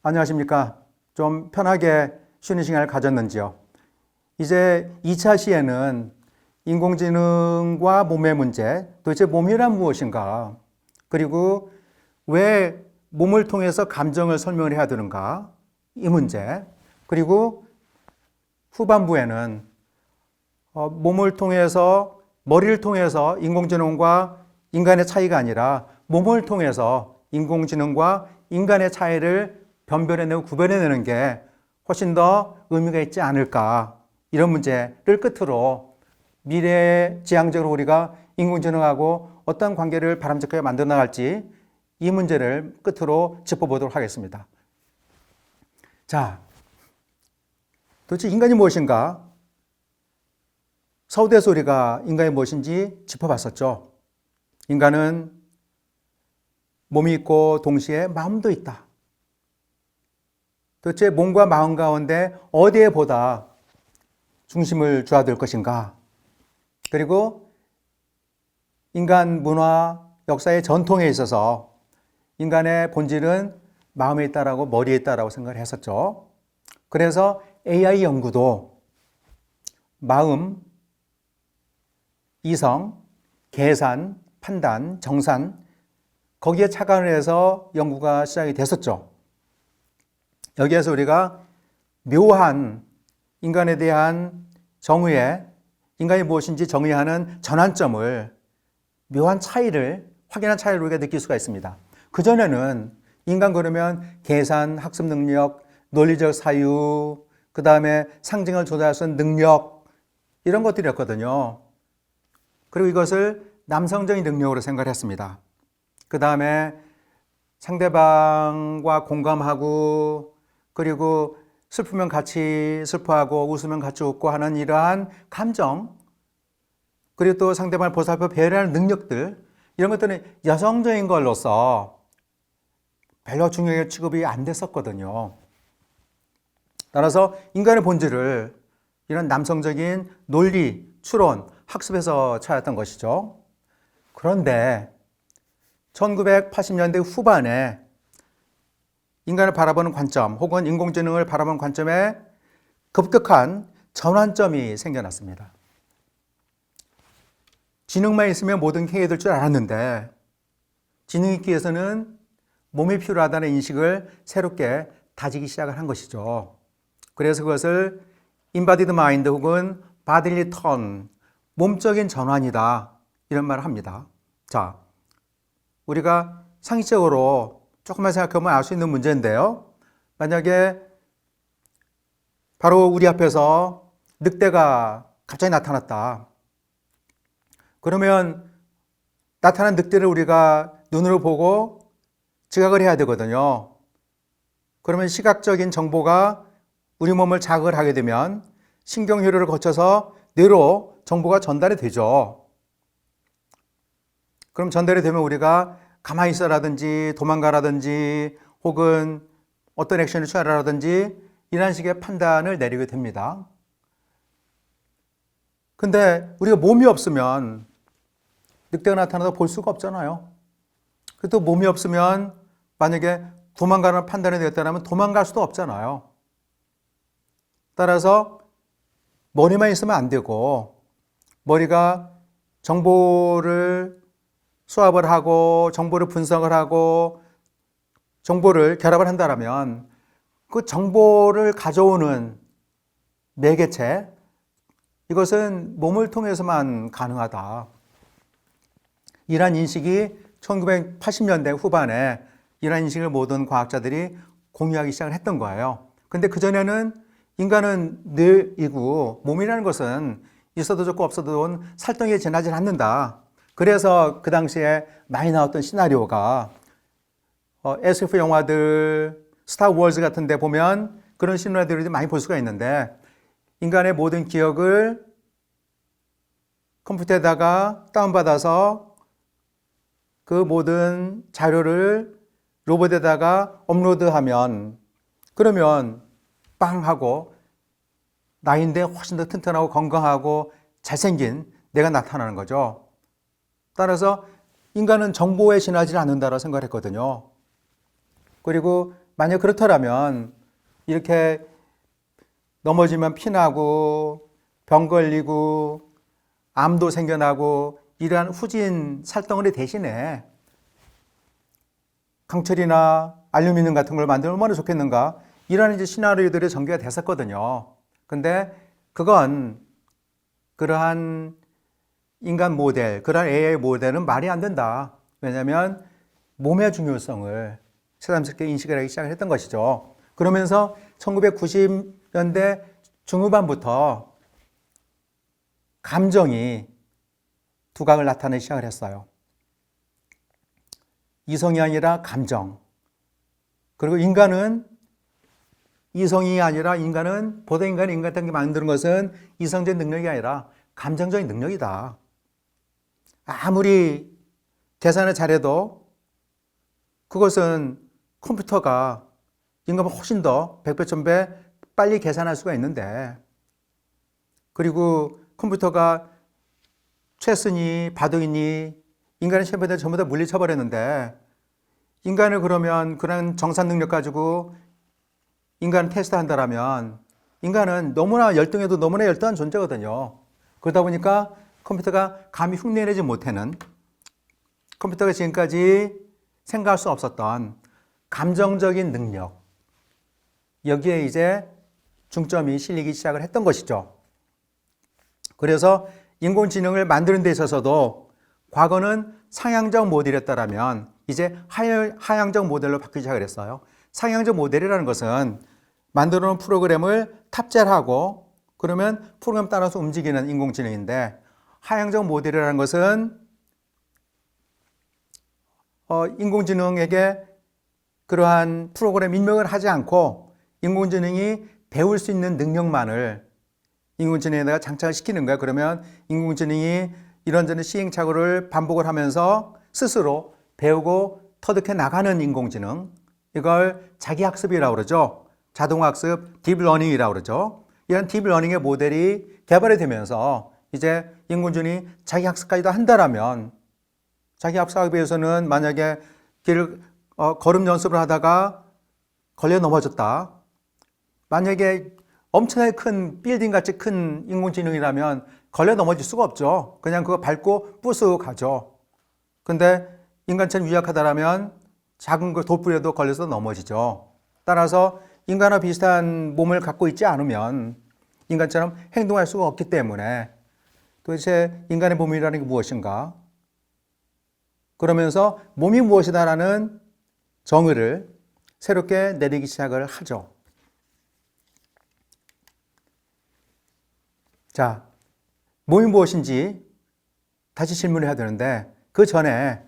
안녕하십니까. 좀 편하게 쉬는 시간을 가졌는지요. 이제 2차 시에는 인공지능과 몸의 문제, 도대체 몸이란 무엇인가, 그리고 왜 몸을 통해서 감정을 설명을 해야 되는가, 이 문제, 그리고 후반부에는 몸을 통해서, 머리를 통해서 인공지능과 인간의 차이가 아니라 몸을 통해서 인공지능과 인간의 차이를 변별해내고 구별해내는 게 훨씬 더 의미가 있지 않을까, 이런 문제를 끝으로 미래지향적으로 우리가 인공지능하고 어떤 관계를 바람직하게 만들어 나갈지, 이 문제를 끝으로 짚어보도록 하겠습니다. 자, 도대체 인간이 무엇인가? 서우대에서 우리가 인간이 무엇인지 짚어봤었죠. 인간은 몸이 있고 동시에 마음도 있다. 도대체 몸과 마음 가운데 어디에 보다 중심을 둬야 될 것인가? 그리고 인간 문화, 역사의 전통에 있어서 인간의 본질은 마음에 있다라고, 머리에 있다라고 생각을 했었죠. 그래서 AI 연구도 마음, 이성, 계산, 판단, 정산, 거기에 착안을 해서 연구가 시작이 됐었죠. 여기에서 우리가 묘한 인간에 대한 정의에, 인간이 무엇인지 정의하는 전환점을, 묘한 차이를, 확연한 차이를 우리가 느낄 수가 있습니다. 그전에는 인간 그러면 계산, 학습 능력, 논리적 사유, 그 다음에 상징을 조절할 수 있는 능력, 이런 것들이었거든요. 그리고 이것을 남성적인 능력으로 생각을 했습니다. 그 다음에 상대방과 공감하고, 그리고 슬프면 같이 슬퍼하고 웃으면 같이 웃고 하는 이러한 감정, 그리고 또 상대방을 보살펴 배려하는 능력들, 이런 것들은 여성적인 걸로서 별로 중요하게 취급이 안 됐었거든요. 따라서 인간의 본질을 이런 남성적인 논리, 추론, 학습에서 찾았던 것이죠. 그런데 1980년대 후반에 인간을 바라보는 관점, 혹은 인공지능을 바라보는 관점에 급격한 전환점이 생겨났습니다. 지능만 있으면 모든 게 해결될 줄 알았는데, 지능이 있기 위해서는 몸이 필요하다는 인식을 새롭게 다지기 시작을 한 것이죠. 그래서 그것을 embodied mind 혹은 bodily turn, 몸적인 전환이다, 이런 말을 합니다. 자, 우리가 상식적으로 조금만 생각하면 알 수 있는 문제인데요. 만약에 바로 우리 앞에서 늑대가 갑자기 나타났다. 그러면 나타난 늑대를 우리가 눈으로 보고 지각을 해야 되거든요. 그러면 시각적인 정보가 우리 몸을 자극을 하게 되면 신경회로를 거쳐서 뇌로 정보가 전달이 되죠. 그럼 전달이 되면 우리가 가만히 있어라든지 도망가라든지 혹은 어떤 액션을 취하라든지 이런 식의 판단을 내리게 됩니다. 근데 우리가 몸이 없으면 늑대가 나타나도 볼 수가 없잖아요. 또 몸이 없으면 만약에 도망가는 판단이 되었다면 도망갈 수도 없잖아요. 따라서 머리만 있으면 안 되고, 머리가 정보를 수합을 하고 정보를 분석을 하고 정보를 결합을 한다면 그 정보를 가져오는 매개체, 이것은 몸을 통해서만 가능하다. 이러한 인식이 1980년대 후반에 이러한 인식을 모든 과학자들이 공유하기 시작을 했던 거예요. 근데 그전에는 인간은 뇌이고 몸이라는 것은 있어도 좋고 없어도 좋은 살덩이에 지나지 않는다. 그래서 그 당시에 많이 나왔던 시나리오가 SF 영화들, 스타워즈 같은 데 보면 그런 시나리오들이 많이 볼 수가 있는데, 인간의 모든 기억을 컴퓨터에다가 다운받아서 그 모든 자료를 로봇에다가 업로드하면, 그러면 빵 하고 나인데 훨씬 더 튼튼하고 건강하고 잘생긴 내가 나타나는 거죠. 따라서 인간은 정보에 지나지 않는다고 생각을 했거든요. 그리고 만약 그렇더라면 이렇게 넘어지면 피나고 병 걸리고 암도 생겨나고 이러한 후진 살덩어리 대신에 강철이나 알루미늄 같은 걸 만들면 얼마나 좋겠는가, 이런 이제 시나리오들이 전개가 됐었거든요. 근데 그건 그러한 인간 모델, 그러한 AI 모델은 말이 안 된다. 왜냐하면 몸의 중요성을 새삼스럽게 인식을 하기 시작을 했던 것이죠. 그러면서 1990년대 중후반부터 감정이 두각을 나타내기 시작을 했어요. 이성이 아니라 감정. 그리고 인간은 이성이 아니라 보다 인간 같은 게 만드는 것은 이성적인 능력이 아니라 감정적인 능력이다. 아무리 계산을 잘해도 그것은 컴퓨터가 인간보다 훨씬 더 100배, 1000배 빨리 계산할 수가 있는데, 그리고 컴퓨터가 최쓰니 바둑이니 인간의 챔피언들 전부 다 물리쳐버렸는데, 인간을 그러면 그런 정산 능력 가지고 인간을 테스트한다라면 인간은 너무나 열등해도 너무나 열등한 존재거든요. 그러다 보니까 컴퓨터가 감히 흉내내지 못하는, 컴퓨터가 지금까지 생각할 수 없었던 감정적인 능력, 여기에 이제 중점이 실리기 시작을 했던 것이죠. 그래서 인공지능을 만드는 데 있어서도 과거는 상향적 모델이었다면 이제 하향적 모델로 바뀌기 시작을 했어요. 상향적 모델이라는 것은 만들어 놓은 프로그램을 탑재를 하고 그러면 프로그램 따라서 움직이는 인공지능인데, 하향적 모델이라는 것은 인공지능에게 그러한 프로그램 입력을 하지 않고 인공지능이 배울 수 있는 능력만을 인공지능에다가 장착을 시키는 거야. 그러면 인공지능이 이런저런 시행착오를 반복을 하면서 스스로 배우고 터득해 나가는 인공지능, 이걸 자기학습이라고 그러죠. 자동학습, 딥러닝이라고 그러죠. 이런 딥러닝의 모델이 개발이 되면서 이제 인공지능이 자기학습까지도 한다라면, 자기학습하기 위해서는 만약에 걸음 연습을 하다가 걸려 넘어졌다. 만약에 엄청나게 큰 빌딩같이 큰 인공지능이라면 걸려 넘어질 수가 없죠. 그냥 그거 밟고 부수고 가죠. 근데 인간처럼 유약하다라면 작은 걸 돋부려도 걸려서 넘어지죠. 따라서 인간과 비슷한 몸을 갖고 있지 않으면 인간처럼 행동할 수가 없기 때문에 도대체 인간의 몸이라는 게 무엇인가? 그러면서 몸이 무엇이다라는 정의를 새롭게 내리기 시작을 하죠. 자, 몸이 무엇인지 다시 질문을 해야 되는데, 그 전에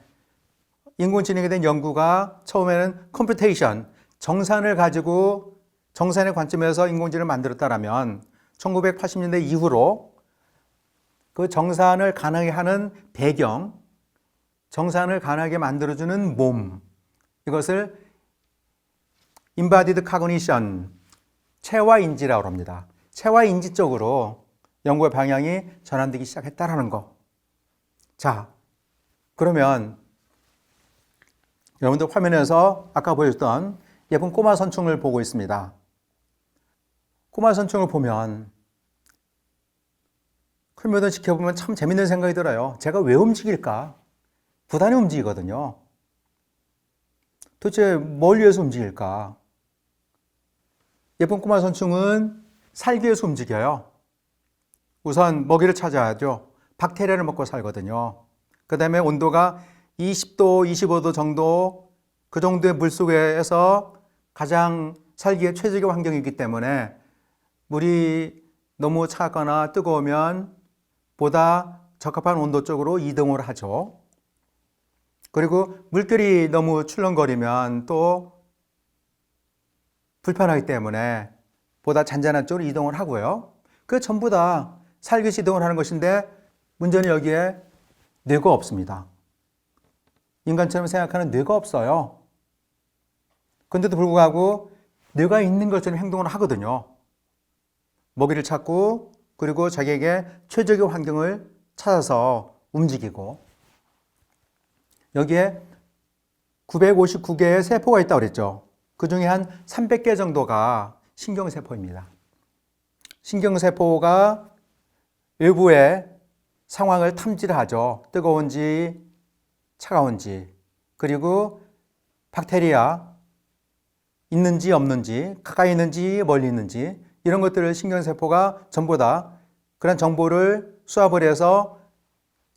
인공지능에 대한 연구가 처음에는 컴퓨테이션, 정산을 가지고 정산의 관점에서 인공지능을 만들었다라면 1980년대 이후로 그 정산을 가능하게 하는 배경, 정산을 가능하게 만들어주는 몸, 이것을 embodied cognition, 체화인지라고 합니다. 체화인지 쪽으로 연구의 방향이 전환되기 시작했다라는 거. 자, 그러면 여러분들 화면에서 아까 보여줬던 예쁜 꼬마 선충을 보고 있습니다. 꼬마 선충을 보면 클면을 지켜보면 참 재밌는 생각이 들어요. 제가 왜 움직일까? 부단히 움직이거든요. 도대체 뭘 위해서 움직일까? 예쁜 꼬마 선충은 살기 위해서 움직여요. 우선 먹이를 찾아야죠. 박테리아를 먹고 살거든요. 그 다음에 온도가 20도, 25도 정도, 그 정도의 물속에서 가장 살기에 최적의 환경이기 때문에 물이 너무 차갑거나 뜨거우면 보다 적합한 온도 쪽으로 이동을 하죠. 그리고 물결이 너무 출렁거리면 또 불편하기 때문에 보다 잔잔한 쪽으로 이동을 하고요. 그 전부 다 살기 위해서 이동을 하는 것인데, 문제는 여기에 뇌가 없습니다. 인간처럼 생각하는 뇌가 없어요. 그런데도 불구하고 뇌가 있는 것처럼 행동을 하거든요. 먹이를 찾고, 그리고 자기에게 최적의 환경을 찾아서 움직이고, 여기에 959개의 세포가 있다고 그랬죠. 그 중에 한 300개 정도가 신경세포입니다. 신경세포가 외부의 상황을 탐지를 하죠. 뜨거운지 차가운지, 그리고 박테리아 있는지 없는지, 가까이 있는지 멀리 있는지, 이런 것들을 신경세포가 전부 다 그런 정보를 수합을 해서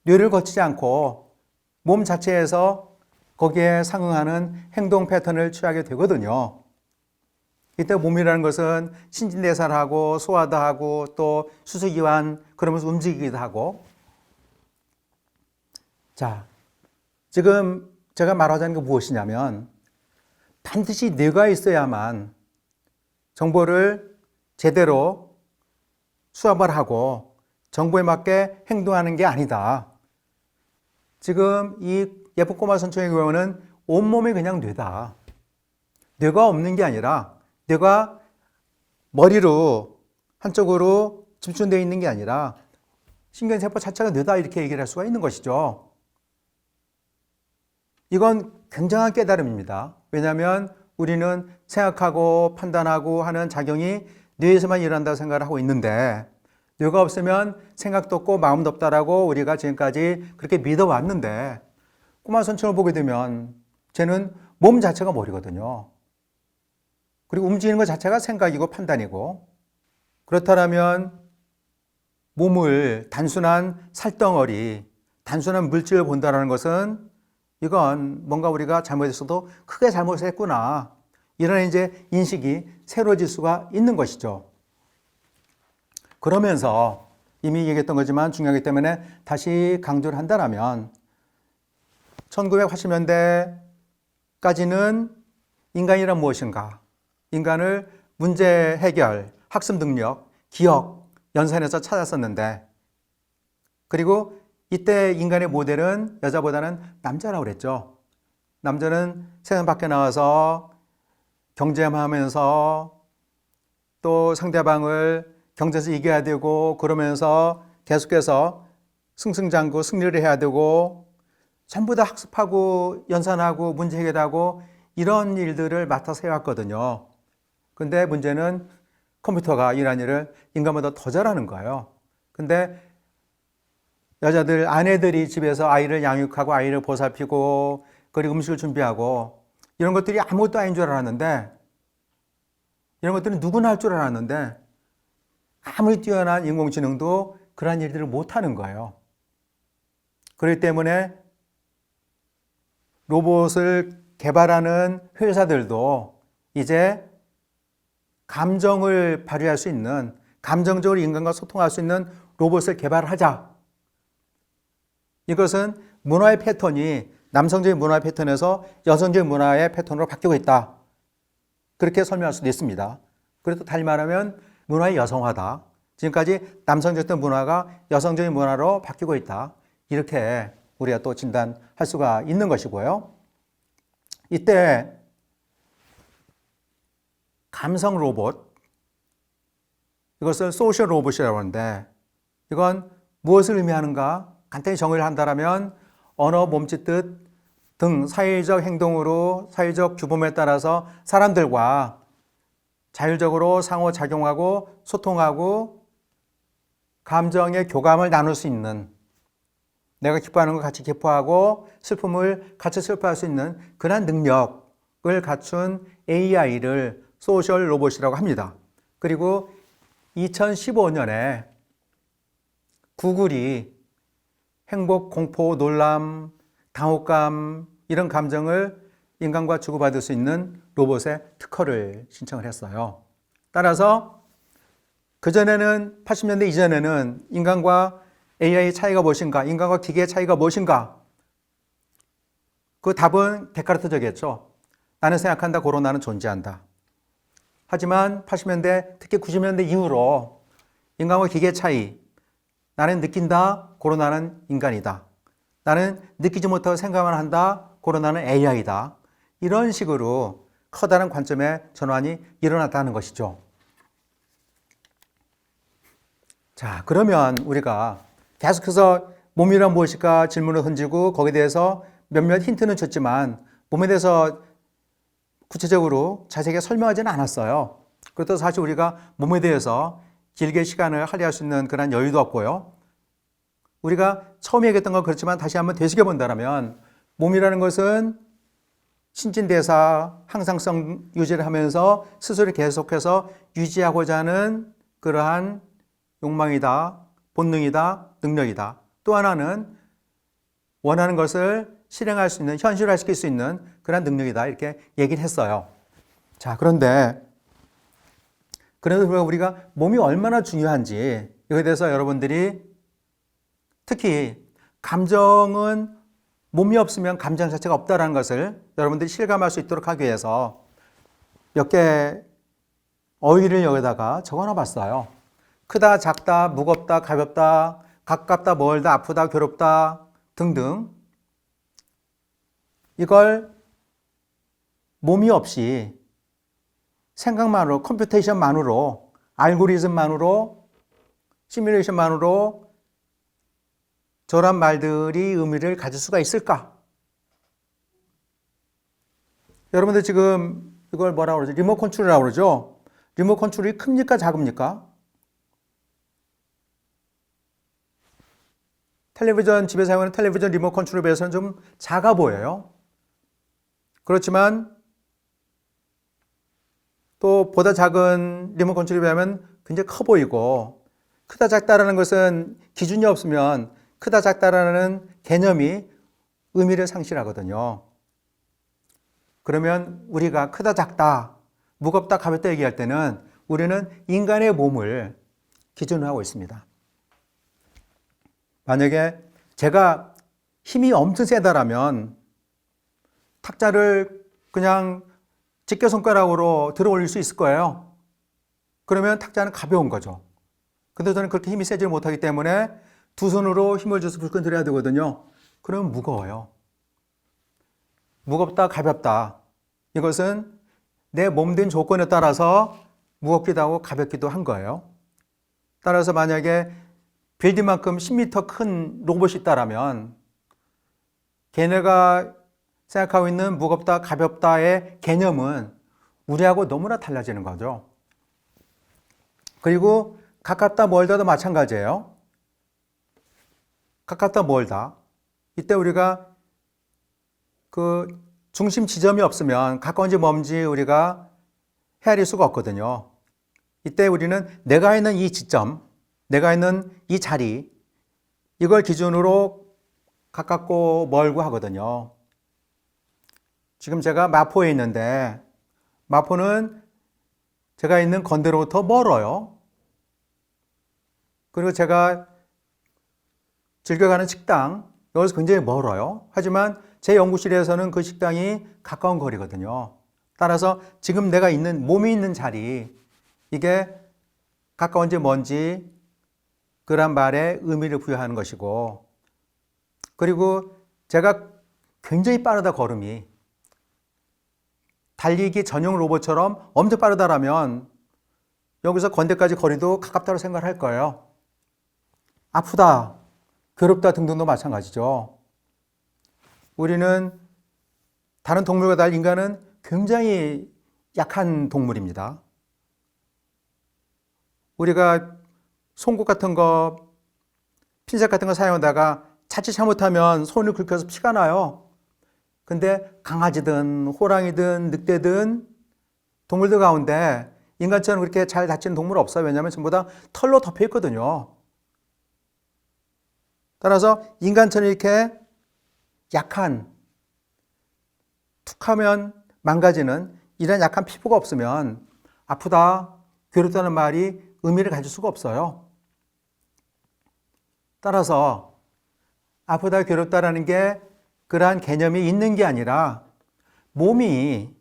뇌를 거치지 않고 몸 자체에서 거기에 상응하는 행동 패턴을 취하게 되거든요. 이때 몸이라는 것은 신진대사를 하고 소화도 하고 또 수수기관 그러면서 움직이기도 하고. 자, 지금 제가 말하자는 게 무엇이냐면 반드시 뇌가 있어야만 정보를 제대로 수합을 하고 정보에 맞게 행동하는 게 아니다. 지금 이 예쁜 꼬마 선충의 경우는 온몸이 그냥 뇌다. 뇌가 없는 게 아니라 뇌가 머리로 한쪽으로 집중되어 있는 게 아니라 신경세포 자체가 뇌다, 이렇게 얘기를 할 수가 있는 것이죠. 이건 굉장한 깨달음입니다. 왜냐하면 우리는 생각하고 판단하고 하는 작용이 뇌에서만 일어난다고 생각을 하고 있는데, 뇌가 없으면 생각도 없고 마음도 없다라고 우리가 지금까지 그렇게 믿어왔는데, 꼬마 선충을 보게 되면 쟤는 몸 자체가 머리거든요. 그리고 움직이는 것 자체가 생각이고 판단이고, 그렇다면 몸을 단순한 살덩어리, 단순한 물질을 본다는 것은 이건 뭔가 우리가 잘못했어도 크게 잘못을 했구나, 이런 이제 인식이 새로워질 수가 있는 것이죠. 그러면서 이미 얘기했던 거지만 중요하기 때문에 다시 강조를 한다면 1980년대까지는 인간이란 무엇인가, 인간을 문제 해결, 학습 능력, 기억, 연산해서 찾았었는데, 그리고 이때 인간의 모델은 여자보다는 남자라고 그랬죠. 남자는 세상 밖에 나와서 경쟁하면서 또 상대방을 경쟁에서 이겨야 되고, 그러면서 계속해서 승승장구 승리를 해야 되고, 전부 다 학습하고 연산하고 문제 해결하고 이런 일들을 맡아서 해왔거든요. 근데 문제는 컴퓨터가 이런 일을 인간보다 더 잘하는 거예요. 근데 여자들, 아내들이 집에서 아이를 양육하고 아이를 보살피고 그리고 음식을 준비하고 이런 것들이 아무것도 아닌 줄 알았는데, 이런 것들은 누구나 할 줄 알았는데 아무리 뛰어난 인공지능도 그런 일들을 못하는 거예요. 그렇기 때문에 로봇을 개발하는 회사들도 이제 감정을 발휘할 수 있는, 감정적으로 인간과 소통할 수 있는 로봇을 개발하자. 이것은 문화의 패턴이 남성적인 문화의 패턴에서 여성적인 문화의 패턴으로 바뀌고 있다, 그렇게 설명할 수도 있습니다. 그래도 달리 말하면 문화의 여성화다. 지금까지 남성적인 문화가 여성적인 문화로 바뀌고 있다, 이렇게 우리가 또 진단할 수가 있는 것이고요. 이때 감성 로봇, 이것을 소셜 로봇이라고 하는데, 이건 무엇을 의미하는가? 간단히 정의를 한다면 언어, 몸짓, 뜻 등 사회적 행동으로 사회적 규범에 따라서 사람들과 자율적으로 상호작용하고 소통하고 감정의 교감을 나눌 수 있는, 내가 기뻐하는 걸 같이 기뻐하고 슬픔을 같이 슬퍼할 수 있는 그런 능력을 갖춘 AI를 소셜 로봇이라고 합니다. 그리고 2015년에 구글이 행복, 공포, 놀람, 당혹감 이런 감정을 인간과 주고받을 수 있는 로봇의 특허를 신청을 했어요. 따라서 그전에는 80년대 이전에는 인간과 AI의 차이가 무엇인가, 인간과 기계의 차이가 무엇인가, 그 답은 데카르트적이었죠. 나는 생각한다, 고로 나는 존재한다. 하지만 80년대, 특히 90년대 이후로 인간과 기계의 차이, 나는 느낀다, 고로 나는 인간이다. 나는 느끼지 못하고 생각만 한다, 고로 나는 AI다. 이런 식으로 커다란 관점의 전환이 일어났다는 것이죠. 자, 그러면 우리가 계속해서 몸이란 무엇일까 질문을 던지고 거기에 대해서 몇몇 힌트는 줬지만 몸에 대해서 구체적으로 자세하게 설명하지는 않았어요. 그렇다고 사실 우리가 몸에 대해서 길게 시간을 할애할 수 있는 그런 여유도 없고요. 우리가 처음 얘기했던 건 그렇지만 다시 한번 되새겨 본다면 몸이라는 것은 신진대사, 항상성 유지를 하면서 스스로 계속해서 유지하고자 하는 그러한 욕망이다, 본능이다, 능력이다. 또 하나는 원하는 것을 실행할 수 있는, 현실화시킬 수 있는 그런 능력이다. 이렇게 얘기를 했어요. 자, 그런데 그래서 우리가 몸이 얼마나 중요한지 이거에 대해서 여러분들이 특히 감정은 몸이 없으면 감정 자체가 없다는 것을 여러분들이 실감할 수 있도록 하기 위해서 몇 개 어휘를 여기다가 적어놔 봤어요. 크다, 작다, 무겁다, 가볍다, 가깝다, 멀다, 아프다, 괴롭다 등등. 이걸 몸이 없이 생각만으로, 컴퓨테이션만으로, 알고리즘만으로, 시뮬레이션만으로 저런 말들이 의미를 가질 수가 있을까? 여러분들 지금 이걸 뭐라고 그러죠? 리모트 컨트롤이라고 그러죠? 리모트 컨트롤이 큽니까? 작습니까? 텔레비전, 집에 사용하는 텔레비전 리모트 컨트롤에 비해서는 좀 작아 보여요. 그렇지만 또 보다 작은 리모트 컨트롤에 비하면 굉장히 커 보이고, 크다 작다라는 것은 기준이 없으면 크다 작다라는 개념이 의미를 상실하거든요. 그러면 우리가 크다 작다, 무겁다 가볍다 얘기할 때는 우리는 인간의 몸을 기준으로 하고 있습니다. 만약에 제가 힘이 엄청 세다라면 탁자를 그냥 집게손가락으로 들어 올릴 수 있을 거예요. 그러면 탁자는 가벼운 거죠. 근데 저는 그렇게 힘이 세지 못하기 때문에 두 손으로 힘을 줘서 불끈 들어야 되거든요. 그러면 무거워요. 무겁다, 가볍다. 이것은 내 몸된 조건에 따라서 무겁기도 하고 가볍기도 한 거예요. 따라서 만약에 빌딩만큼 10m 큰 로봇이 있다라면 걔네가 생각하고 있는 무겁다, 가볍다의 개념은 우리하고 너무나 달라지는 거죠. 그리고 가깝다, 멀다도 마찬가지예요. 가깝다, 멀다. 이때 우리가 그 중심 지점이 없으면 가까운지 먼지 우리가 헤아릴 수가 없거든요. 이때 우리는 내가 있는 이 지점, 내가 있는 이 자리, 이걸 기준으로 가깝고 멀고 하거든요. 지금 제가 마포에 있는데 마포는 제가 있는 건대로부터 멀어요. 그리고 제가 즐겨가는 식당, 여기서 굉장히 멀어요. 하지만 제 연구실에서는 그 식당이 가까운 거리거든요. 따라서 지금 내가 있는, 몸이 있는 자리, 이게 가까운지 먼지 그런 말에 의미를 부여하는 것이고, 그리고 제가 굉장히 빠르다 걸음이, 달리기 전용 로봇처럼 엄청 빠르다라면 여기서 건대까지 거리도 가깝다고 생각을 할 거예요. 아프다, 괴롭다 등등도 마찬가지죠. 우리는 다른 동물과 달리 인간은 굉장히 약한 동물입니다. 우리가 송곳 같은 거, 핀셋 같은 거 사용하다가 자칫 잘못하면 손을 긁혀서 피가 나요. 근데 강아지든 호랑이든 늑대든 동물들 가운데 인간처럼 그렇게 잘 다치는 동물 없어요. 왜냐하면 전부 다 털로 덮여 있거든요. 따라서 인간처럼 이렇게 약한, 툭하면 망가지는 이런 약한 피부가 없으면 아프다, 괴롭다는 말이 의미를 가질 수가 없어요. 따라서 아프다, 괴롭다라는 게 그러한 개념이 있는 게 아니라 몸이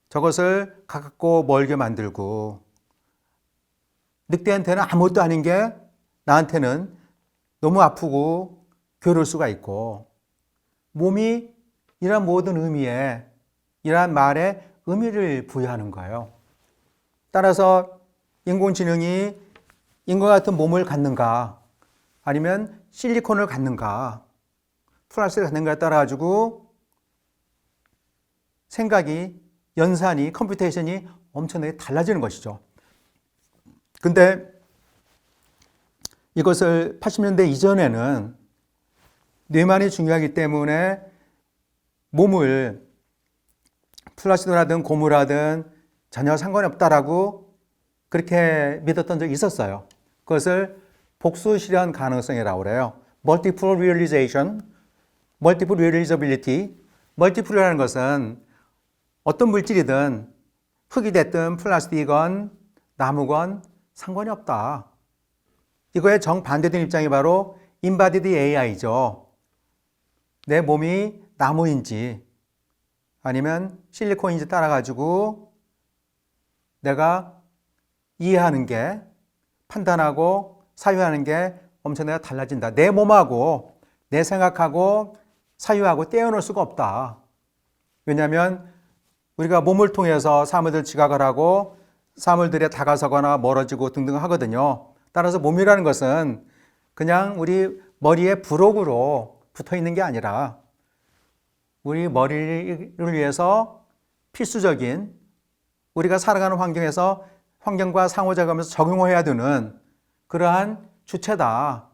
저것을 가깝고 멀게 만들고, 늑대한테는 아무것도 아닌 게 나한테는 너무 아프고 괴로울 수가 있고, 몸이 이러한 모든 의미에, 이러한 말에 의미를 부여하는 거예요. 따라서 인공지능이 인과 같은 몸을 갖는가, 아니면 실리콘을 갖는가, 플라스틱을 갖는가에 따라 가지고 생각이 연산이, 컴퓨테이션이 엄청나게 달라지는 것이죠. 근데 이것을 80년대 이전에는 뇌만이 중요하기 때문에 몸을 플라시도를 하든 고무를 하든 전혀 상관이 없다라고 그렇게 믿었던 적이 있었어요. 그것을 복수 실현 가능성이라고 그래요. Multiple realization, multiple realizability. multiple이라는 것은 어떤 물질이든 흙이 됐든 플라스틱이건 나무건 상관이 없다. 이거의 정반대된 입장이 바로 embodied AI죠. 내 몸이 나무인지 아니면 실리콘인지 따라가지고 내가 이해하는 게, 판단하고 사유하는 게 엄청나게 달라진다. 내 몸하고 내 생각하고 사유하고 떼어놓을 수가 없다. 왜냐하면 우리가 몸을 통해서 사물들 지각을 하고 사물들에 다가서거나 멀어지고 등등 하거든요. 따라서 몸이라는 것은 그냥 우리 머리에 부록으로 붙어 있는 게 아니라 우리 머리를 위해서 필수적인 우리가 살아가는 환경에서 환경과 상호작용하면서 적용해야 되는 그러한 주체다.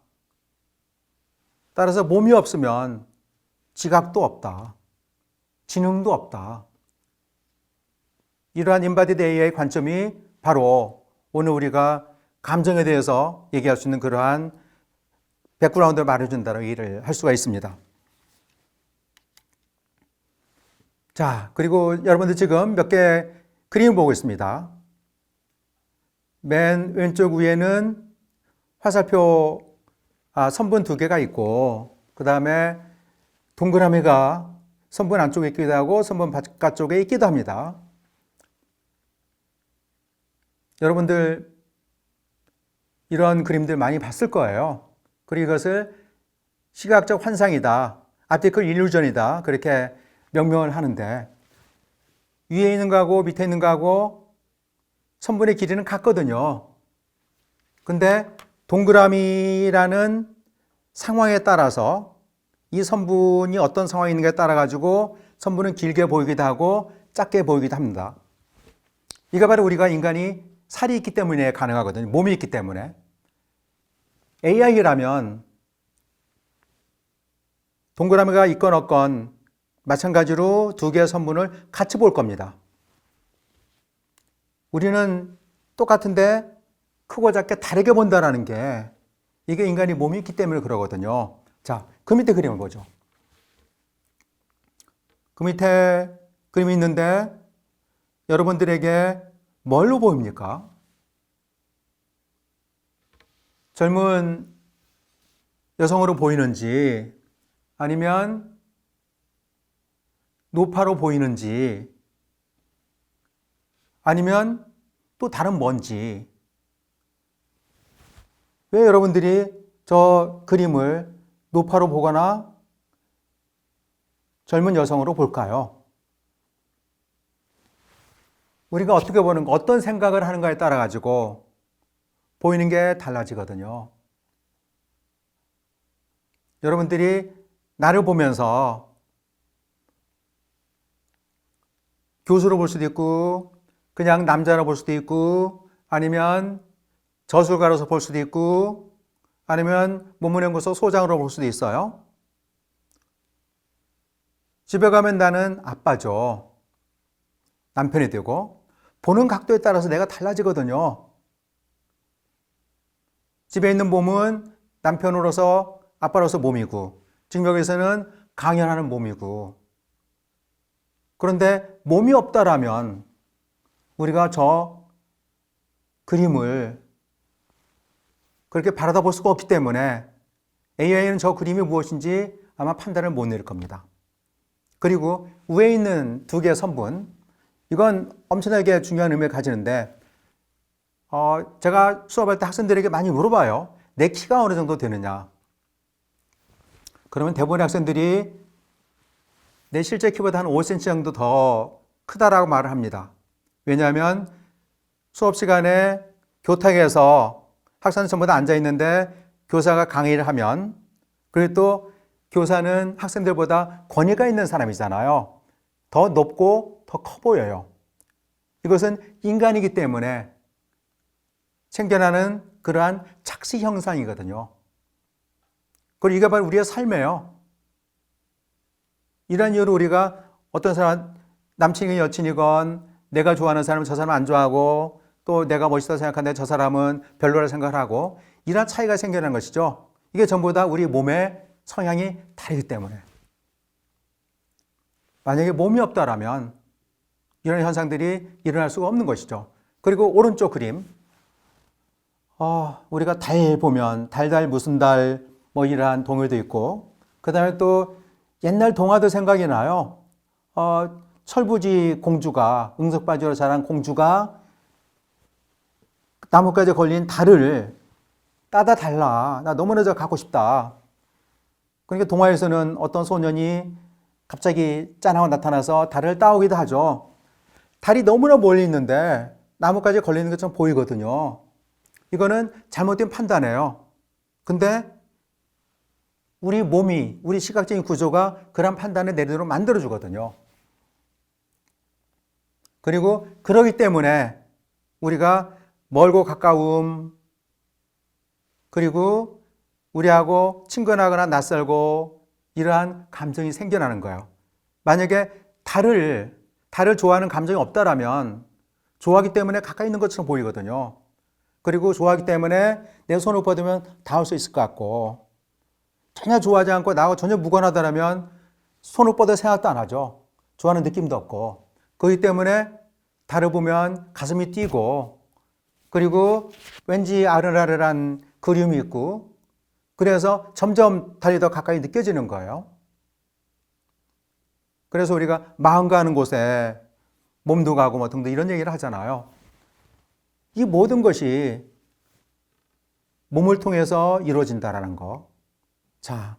따라서 몸이 없으면 지각도 없다. 지능도 없다. 이러한 인바디드 AI의 관점이 바로 오늘 우리가 감정에 대해서 얘기할 수 있는 그러한 백그라운드를 말해준다는 얘기를 할 수가 있습니다. 자, 그리고 여러분들 지금 몇 개 그림을 보고 있습니다. 맨 왼쪽 위에는 화살표 선분 두 개가 있고 그 다음에 동그라미가 선분 안쪽에 있기도 하고 선분 바깥쪽에 있기도 합니다. 여러분들 이런 그림들 많이 봤을 거예요. 그리고 이것을 시각적 환상이다, optical illusion이다 그렇게 명명을 하는데 위에 있는 거하고 밑에 있는 거하고 선분의 길이는 같거든요. 근데 동그라미라는 상황에 따라서 이 선분이 어떤 상황에 있는가에 따라 가지고 선분은 길게 보이기도 하고 작게 보이기도 합니다. 이거 바로 우리가 인간이 살이 있기 때문에 가능하거든요. 몸이 있기 때문에. AI라면 동그라미가 있건 없건 마찬가지로 두 개의 선분을 같이 볼 겁니다. 우리는 똑같은데 크고 작게 다르게 본다는 게 이게 인간이 몸이 있기 때문에 그러거든요. 자, 그 밑에 그림을 보죠. 그 밑에 그림이 있는데 여러분들에게 뭘로 보입니까? 젊은 여성으로 보이는지 아니면 노파로 보이는지 아니면 또 다른 뭔지 왜 여러분들이 저 그림을 노파로 보거나 젊은 여성으로 볼까요? 우리가 어떻게 보는 거, 어떤 생각을 하는가에 따라 가지고 보이는 게 달라지거든요. 여러분들이 나를 보면서 교수로 볼 수도 있고 그냥 남자로 볼 수도 있고 아니면 저술가로서 볼 수도 있고 아니면 문문연구소 소장으로 볼 수도 있어요. 집에 가면 나는 아빠죠. 남편이 되고 보는 각도에 따라서 내가 달라지거든요. 집에 있는 몸은 남편으로서 아빠로서 몸이고 지금 여기서는 강연하는 몸이고 그런데 몸이 없다라면 우리가 저 그림을 그렇게 바라다 볼 수가 없기 때문에 AI는 저 그림이 무엇인지 아마 판단을 못 내릴 겁니다. 그리고 위에 있는 두 개의 선분 이건 엄청나게 중요한 의미를 가지는데 제가 수업할 때 학생들에게 많이 물어봐요. 내 키가 어느 정도 되느냐. 그러면 대부분의 학생들이 내 실제 키보다 한 5cm 정도 더 크다라고 말을 합니다. 왜냐하면 수업 시간에 교탁에서 학생은 전부 다 앉아 있는데 교사가 강의를 하면 그리고 또 교사는 학생들보다 권위가 있는 사람이잖아요. 더 높고 더 커 보여요. 이것은 인간이기 때문에 생겨나는 그러한 착시 현상이거든요. 그리고 이게 바로 우리의 삶이에요. 이런 이유로 우리가 어떤 사람, 남친이건 여친이건 내가 좋아하는 사람은 저 사람 안 좋아하고 또 내가 멋있다고 생각하는데 저 사람은 별로라 생각을 하고 이런 차이가 생겨나는 것이죠. 이게 전부 다 우리 몸의 성향이 다르기 때문에. 만약에 몸이 없다라면 이런 현상들이 일어날 수가 없는 것이죠. 그리고 오른쪽 그림. 우리가 달 보면 달달 무슨 달 뭐 이러한 동요도 있고 그 다음에 또 옛날 동화도 생각이 나요. 철부지 공주가 응석바지로 자란 공주가 나뭇가지에 걸린 달을 따다 달라. 나 너무나 저 갖고 싶다. 그러니까 동화에서는 어떤 소년이 갑자기 짠하고 나타나서 달을 따오기도 하죠. 달이 너무나 멀리 있는데 나뭇가지에 걸리는 것처럼 보이거든요. 이거는 잘못된 판단이에요. 근데 우리 몸이, 우리 시각적인 구조가 그런 판단을 내리도록 만들어주거든요. 그리고 그러기 때문에 우리가 멀고 가까움, 그리고 우리하고 친근하거나 낯설고 이러한 감정이 생겨나는 거예요. 만약에 달을 좋아하는 감정이 없다라면 좋아하기 때문에 가까이 있는 것처럼 보이거든요. 그리고 좋아하기 때문에 내 손을 뻗으면 닿을 수 있을 것 같고 전혀 좋아하지 않고 나하고 전혀 무관하다라면 손을 뻗을 생각도 안 하죠. 좋아하는 느낌도 없고. 그렇기 때문에 달을 보면 가슴이 뛰고 그리고 왠지 아른아른한 그리움이 있고 그래서 점점 달이 더 가까이 느껴지는 거예요. 그래서 우리가 마음 가는 곳에 몸도 가고 뭐 등등 이런 얘기를 하잖아요. 이 모든 것이 몸을 통해서 이루어진다라는 거. 자,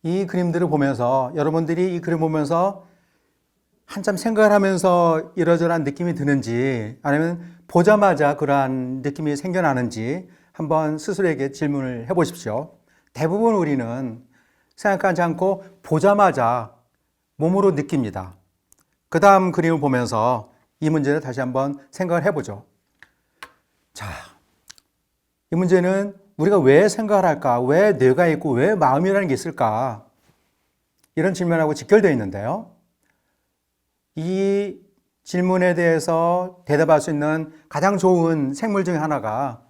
이 그림들을 보면서 여러분들이 이 그림 보면서 한참 생각을 하면서 이러저러한 느낌이 드는지 아니면 보자마자 그러한 느낌이 생겨나는지 한번 스스로에게 질문을 해보십시오. 대부분 우리는 생각하지 않고 보자마자 몸으로 느낍니다. 그 다음 그림을 보면서 이 문제를 다시 한번 생각을 해보죠. 자, 이 문제는 우리가 왜 생각을 할까? 왜 뇌가 있고 왜 마음이라는 게 있을까? 이런 질문하고 직결되어 있는데요. 이 질문에 대해서 대답할 수 있는 가장 좋은 생물 중에 하나가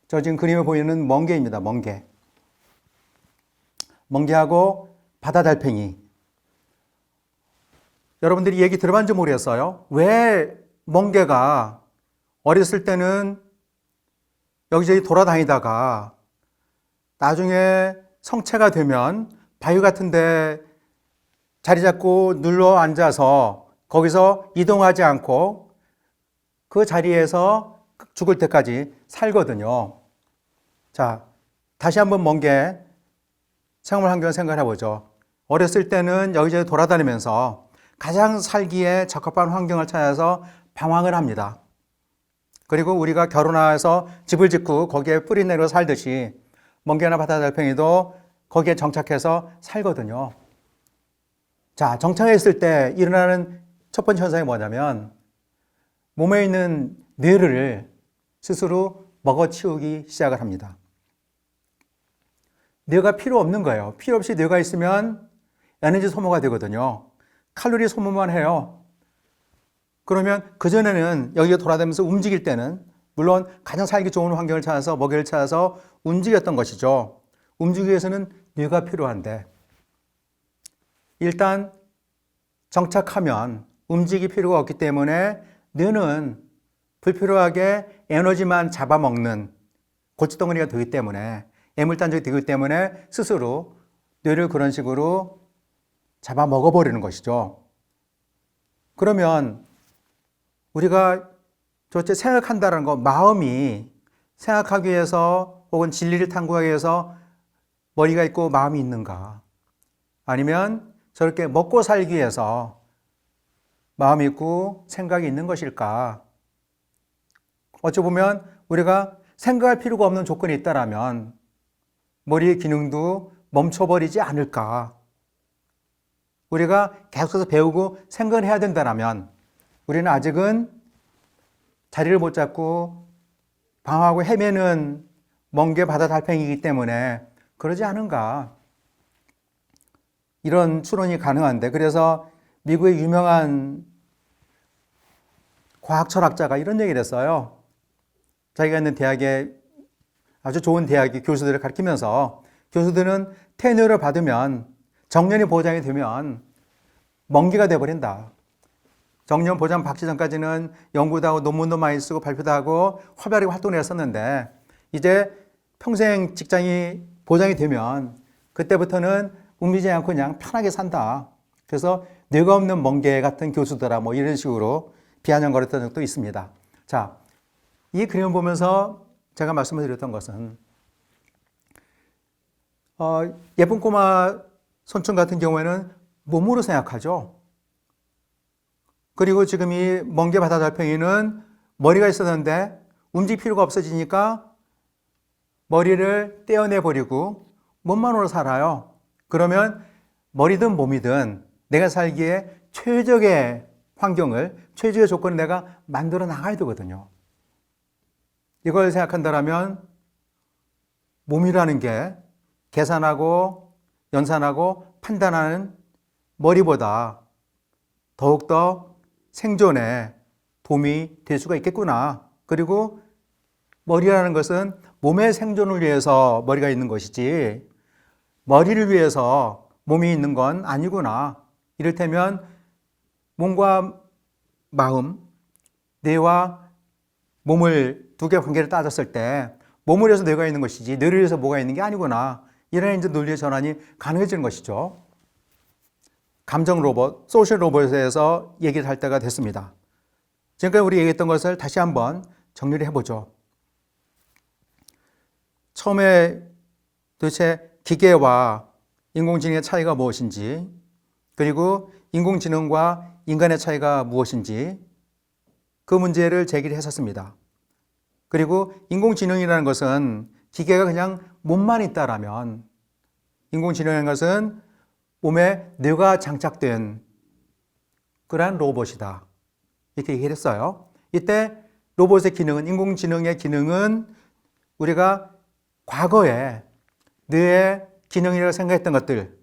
저 지금 그림에 보이는 멍게입니다. 멍게. 멍게하고 바다달팽이. 여러분들이 얘기 들어봤는지 모르겠어요. 왜 멍게가 어렸을 때는 여기저기 돌아다니다가 나중에 성체가 되면 바위 같은 데 자리 잡고 눌러 앉아서 거기서 이동하지 않고 그 자리에서 죽을 때까지 살거든요. 자, 다시 한번 멍게 생물 환경을 생각해 보죠. 어렸을 때는 여기저기 돌아다니면서 가장 살기에 적합한 환경을 찾아서 방황을 합니다. 그리고 우리가 결혼해서 집을 짓고 거기에 뿌리 내려 살듯이 멍게나 바다달팽이도 거기에 정착해서 살거든요. 자, 정착했을 때 일어나는 첫 번째 현상이 뭐냐면 몸에 있는 뇌를 스스로 먹어치우기 시작을 합니다. 뇌가 필요 없는 거예요. 필요 없이 뇌가 있으면 에너지 소모가 되거든요. 칼로리 소모만 해요. 그러면 그전에는 여기가 돌아다니면서 움직일 때는 물론 가장 살기 좋은 환경을 찾아서 먹이를 찾아서 움직였던 것이죠. 움직이기 위해서는 뇌가 필요한데 일단 정착하면 움직일 필요가 없기 때문에 뇌는 불필요하게 에너지만 잡아먹는 골칫덩어리가 되기 때문에 애물단적이 되기 때문에 스스로 뇌를 그런 식으로 잡아먹어버리는 것이죠. 그러면 우리가 도대체 생각한다는 거, 마음이 생각하기 위해서 혹은 진리를 탐구하기 위해서 머리가 있고 마음이 있는가? 아니면 저렇게 먹고 살기 위해서 마음이 있고 생각이 있는 것일까? 어찌 보면 우리가 생각할 필요가 없는 조건이 있다라면 머리의 기능도 멈춰버리지 않을까? 우리가 계속해서 배우고 생각을 해야 된다면 우리는 아직은 자리를 못 잡고 방황하고 헤매는 먼 게 바다 달팽이이기 때문에 그러지 않은가. 이런 추론이 가능한데, 그래서 미국의 유명한 과학 철학자가 이런 얘기를 했어요. 자기가 있는 대학에, 아주 좋은 대학의 교수들을 가르치면서, 교수들은 테너를 받으면, 정년이 보장이 되면 먼기가 돼버린다. 정년 보장 받기 전까지는 연구도 하고 논문도 많이 쓰고 발표도 하고 활발하게 활동을 했었는데, 이제 평생 직장이 보장이 되면 그때부터는 웅미지 않고 그냥 편하게 산다. 그래서 뇌가 없는 멍게 같은 교수들아, 뭐 이런 식으로 비아냥거렸던 적도 있습니다. 자, 이 그림을 보면서 제가 말씀을 드렸던 것은, 예쁜 꼬마 손충 같은 경우에는 몸으로 생각하죠. 그리고 지금 이 멍게 바다 달팽이는 머리가 있었는데 움직일 필요가 없어지니까 머리를 떼어내버리고 몸만으로 살아요. 그러면 머리든 몸이든 내가 살기에 최적의 환경을, 최적의 조건을 내가 만들어 나가야 되거든요. 이걸 생각한다면 몸이라는 게 계산하고 연산하고 판단하는 머리보다 더욱더 생존에 도움이 될 수가 있겠구나. 그리고 머리라는 것은 몸의 생존을 위해서 머리가 있는 것이지 머리를 위해서 몸이 있는 건 아니구나. 이를테면 몸과 마음, 뇌와 몸을 두 개의 관계를 따졌을 때 몸을 위해서 뇌가 있는 것이지 뇌를 위해서 뭐가 있는 게 아니구나. 이런 이제 논리의 전환이 가능해지는 것이죠. 감정 로봇, 소셜 로봇에서 얘기를 할 때가 됐습니다. 지금까지 우리 얘기했던 것을 다시 한번 정리를 해보죠. 처음에 도대체 기계와 인공지능의 차이가 무엇인지, 그리고 인공지능과 인간의 차이가 무엇인지 그 문제를 제기를 했었습니다. 그리고 인공지능이라는 것은 기계가 그냥 몸만 있다라면, 인공지능이라는 것은 몸에 뇌가 장착된 그러한 로봇이다. 이렇게 얘기를 했어요. 이때 로봇의 기능은, 인공지능의 기능은 우리가 과거에 뇌의 기능이라고 생각했던 것들,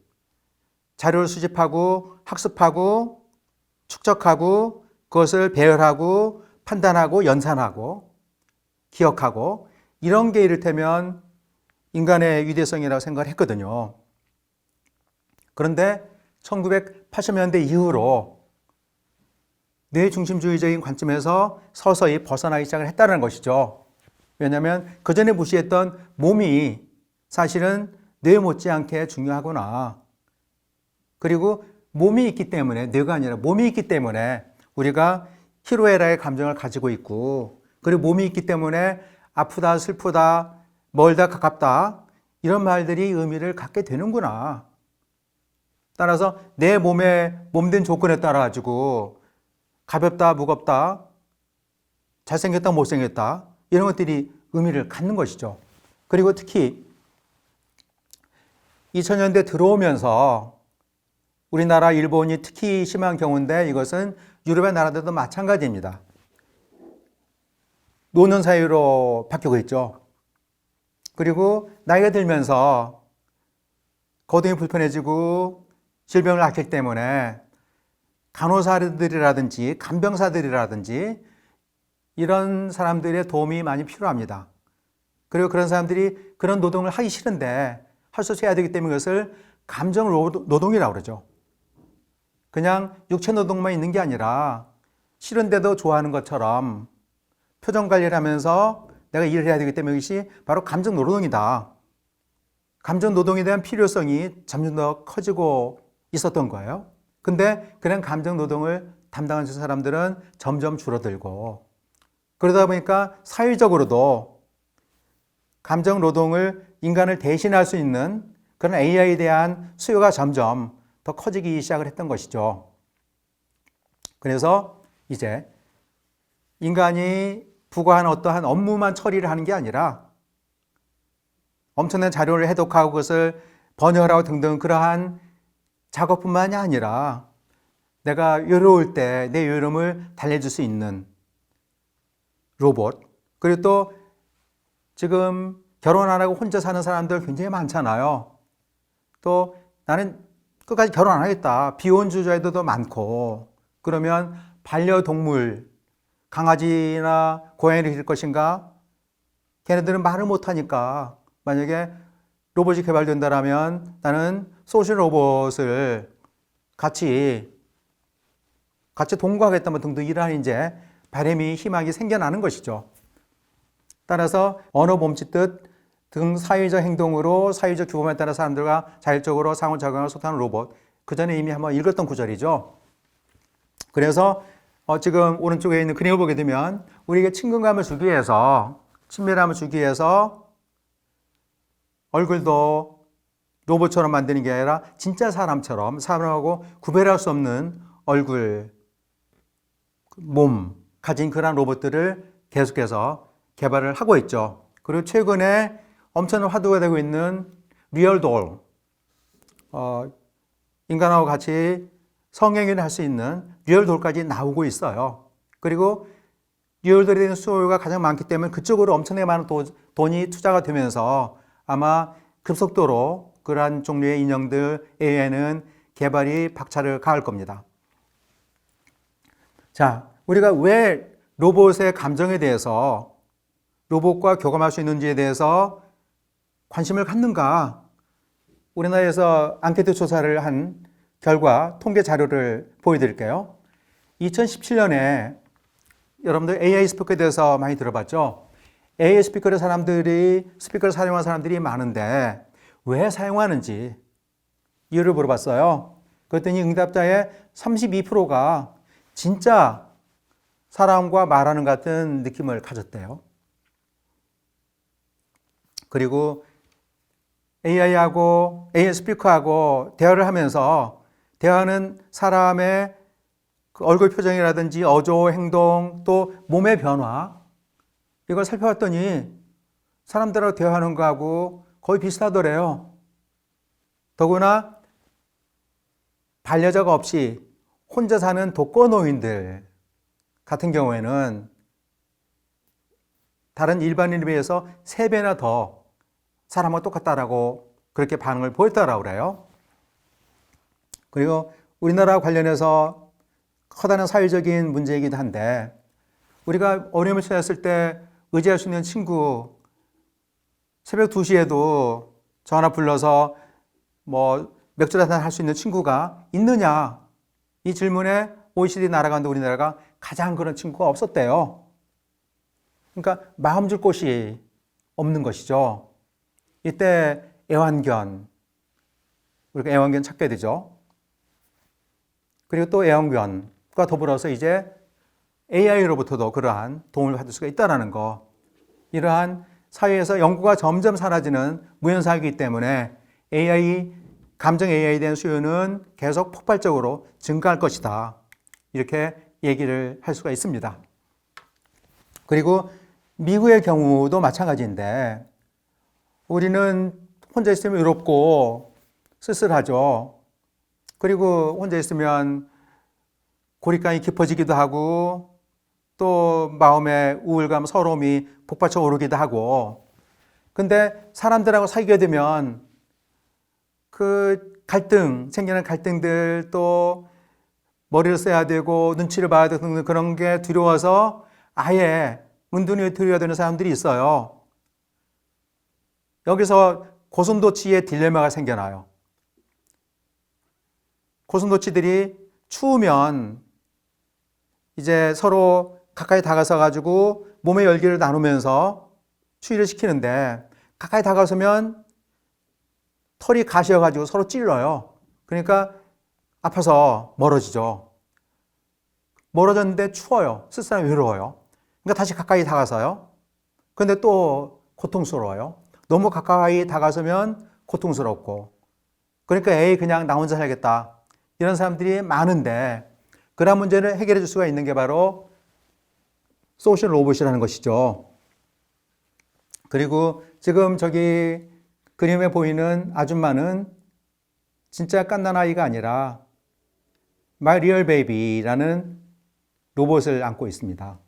자료를 수집하고 학습하고 축적하고 그것을 배열하고 판단하고 연산하고 기억하고 이런 게 이를테면 인간의 위대성이라고 생각을 했거든요. 그런데 1980년대 이후로 뇌 중심주의적인 관점에서 서서히 벗어나기 시작을 했다는 것이죠. 왜냐하면 그전에 무시했던 몸이 사실은 뇌 못지않게 중요하구나. 그리고 몸이 있기 때문에, 뇌가 아니라 몸이 있기 때문에 우리가 희로애락의 감정을 가지고 있고, 그리고 몸이 있기 때문에 아프다, 슬프다, 멀다, 가깝다 이런 말들이 의미를 갖게 되는구나. 따라서 내 몸의 몸된 조건에 따라 가지고 가볍다, 무겁다, 잘생겼다, 못생겼다 이런 것들이 의미를 갖는 것이죠. 그리고 특히 2000년대 들어오면서 우리나라, 일본이 특히 심한 경우인데 이것은 유럽의 나라들도 마찬가지입니다. 노는 사회로 바뀌고 있죠. 그리고 나이가 들면서 거동이 불편해지고 질병을 앓기 때문에 간호사들이라든지 간병사들이라든지 이런 사람들의 도움이 많이 필요합니다. 그리고 그런 사람들이 그런 노동을 하기 싫은데 할 수 없이 해야 되기 때문에 이것을 감정 노동이라고 그러죠. 그냥 육체 노동만 있는 게 아니라 싫은데도 좋아하는 것처럼 표정 관리를 하면서 내가 일을 해야 되기 때문에 이것이 바로 감정 노동이다. 감정 노동에 대한 필요성이 점점 더 커지고 있었던 거예요. 근데 그런 감정 노동을 담당하는 사람들은 점점 줄어들고, 그러다 보니까 사회적으로도 감정 노동을 인간을 대신할 수 있는 그런 AI에 대한 수요가 점점 더 커지기 시작을 했던 것이죠. 그래서 이제 인간이 부과한 어떠한 업무만 처리를 하는 게 아니라 엄청난 자료를 해독하고 그것을 번역하고 등등 그러한 작업뿐만이 아니라 내가 외로울 때 내 외로움을 달래줄 수 있는 로봇. 그리고 또 지금 결혼 안 하고 혼자 사는 사람들 굉장히 많잖아요. 또 나는 끝까지 결혼 안 하겠다. 비혼주의자들도 많고. 그러면 반려동물, 강아지나 고양이를 기를 것인가? 걔네들은 말을 못하니까 만약에 로봇이 개발된다면 나는 소셜 로봇을 같이 동거하겠다 뭐 등등 이러한 이제 바람이 희망이 생겨나는 것이죠. 따라서 언어 몸짓 등 사회적 행동으로 사회적 규범에 따라 사람들과 자율적으로 상호작용을 소통하는 로봇. 그 전에 이미 한번 읽었던 구절이죠. 그래서 지금 오른쪽에 있는 그림을 보게 되면 우리에게 친근감을 주기 위해서, 친밀함을 주기 위해서 얼굴도 로봇처럼 만드는 게 아니라 진짜 사람처럼 사람하고 구별할 수 없는 얼굴, 몸 가진 그런 로봇들을 계속해서 개발을 하고 있죠. 그리고 최근에 엄청난 화두가 되고 있는 리얼돌, 인간하고 같이 성행위를 할 수 있는 리얼돌까지 나오고 있어요. 그리고 리얼돌에 대한 수요가 가장 많기 때문에 그쪽으로 엄청나게 많은 돈이 투자가 되면서 아마 급속도로 그러한 종류의 인형들, AI는 개발이 박차를 가할 겁니다. 자, 우리가 왜 로봇의 감정에 대해서, 로봇과 교감할 수 있는지에 대해서 관심을 갖는가? 우리나라에서 앙케이트 조사를 한 결과 통계 자료를 보여드릴게요. 2017년에 여러분들 AI 스피커에 대해서 많이 들어봤죠? AI 스피커를 사용한 사람들이 많은데 왜 사용하는지 이유를 물어봤어요. 그랬더니 응답자의 32%가 진짜 사람과 말하는 것 같은 느낌을 가졌대요. 그리고 AI하고 AI 스피커하고 대화를 하면서 대화하는 사람의 그 얼굴 표정이라든지 어조, 행동, 또 몸의 변화 이걸 살펴봤더니 사람들하고 대화하는 거하고 거의 비슷하더래요. 더구나 반려자가 없이 혼자 사는 독거노인들 같은 경우에는 다른 일반인에 비해서 3배나 더 사람과 똑같다라고 그렇게 반응을 보였다라고 그래요. 그리고 우리나라 관련해서 커다란 사회적인 문제이기도 한데 우리가 어려움을 처했을 때 의지할 수 있는 친구 새벽 2시에도 전화 불러서 뭐 맥주 한잔 할 수 있는 친구가 있느냐 이 질문에 OECD 나라 가운데 우리나라가 가장 그런 친구가 없었대요. 그러니까 마음 줄 곳이 없는 것이죠. 이때 애완견, 우리가 애완견 찾게 되죠. 그리고 또 애완견과 더불어서 이제 AI로부터도 그러한 도움을 받을 수가 있다는 거. 이러한 사회에서 연구가 점점 사라지는 무현사이기 때문에 감정 AI에 대한 수요는 계속 폭발적으로 증가할 것이다. 이렇게 얘기를 할 수가 있습니다. 그리고 미국의 경우도 마찬가지인데 우리는 혼자 있으면 외롭고 쓸쓸하죠. 그리고 혼자 있으면 고립감이 깊어지기도 하고 또 마음의 우울감, 서러움이 폭발쳐 오르기도 하고 근데 사람들하고 사귀게 되면 그 생기는 갈등들 또 머리를 써야 되고 눈치를 봐야 되고 그런 게 두려워서 아예 은둔히 들여야 되는 사람들이 있어요. 여기서 고슴도치의 딜레마가 생겨나요. 고슴도치들이 추우면 이제 서로 가까이 다가서 가지고 몸의 열기를 나누면서 추위를 식히는데 가까이 다가서면 털이 가시어 가지고 서로 찔러요. 그러니까 아파서 멀어지죠. 멀어졌는데 추워요. 쓸쓸하면 외로워요. 그러니까 다시 가까이 다가서요. 그런데 또 고통스러워요. 너무 가까이 다가서면 고통스럽고 그러니까 그냥 나 혼자 살겠다. 이런 사람들이 많은데 그런 문제를 해결해 줄 수가 있는 게 바로 소셜 로봇이라는 것이죠. 그리고 지금 저기 그림에 보이는 아줌마는 진짜 갓난아이가 아니라 My Real Baby라는 로봇을 안고 있습니다.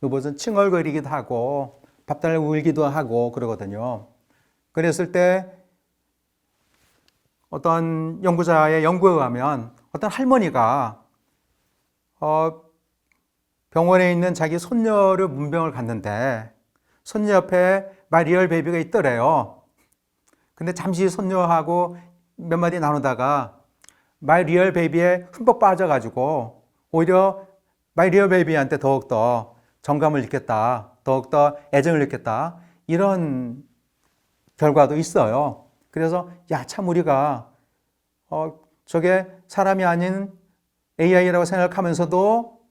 로봇은 칭얼거리기도 하고 밥 달라고 울기도 하고 그러거든요. 그랬을 때 어떤 연구자의 연구에 의하면 어떤 할머니가 병원에 있는 자기 손녀를 문병을 갔는데 손녀 옆에 마이 리얼 베이비가 있더래요. 근데 잠시 손녀하고 몇 마디 나누다가 마이 리얼 베이비에 흠뻑 빠져가지고 오히려 마이 리얼 베이비한테 더욱더 정감을 느꼈다. 더욱더 애정을 느꼈다. 이런 결과도 있어요. 그래서 야, 참 우리가 저게 사람이 아닌 AI라고 생각하면서도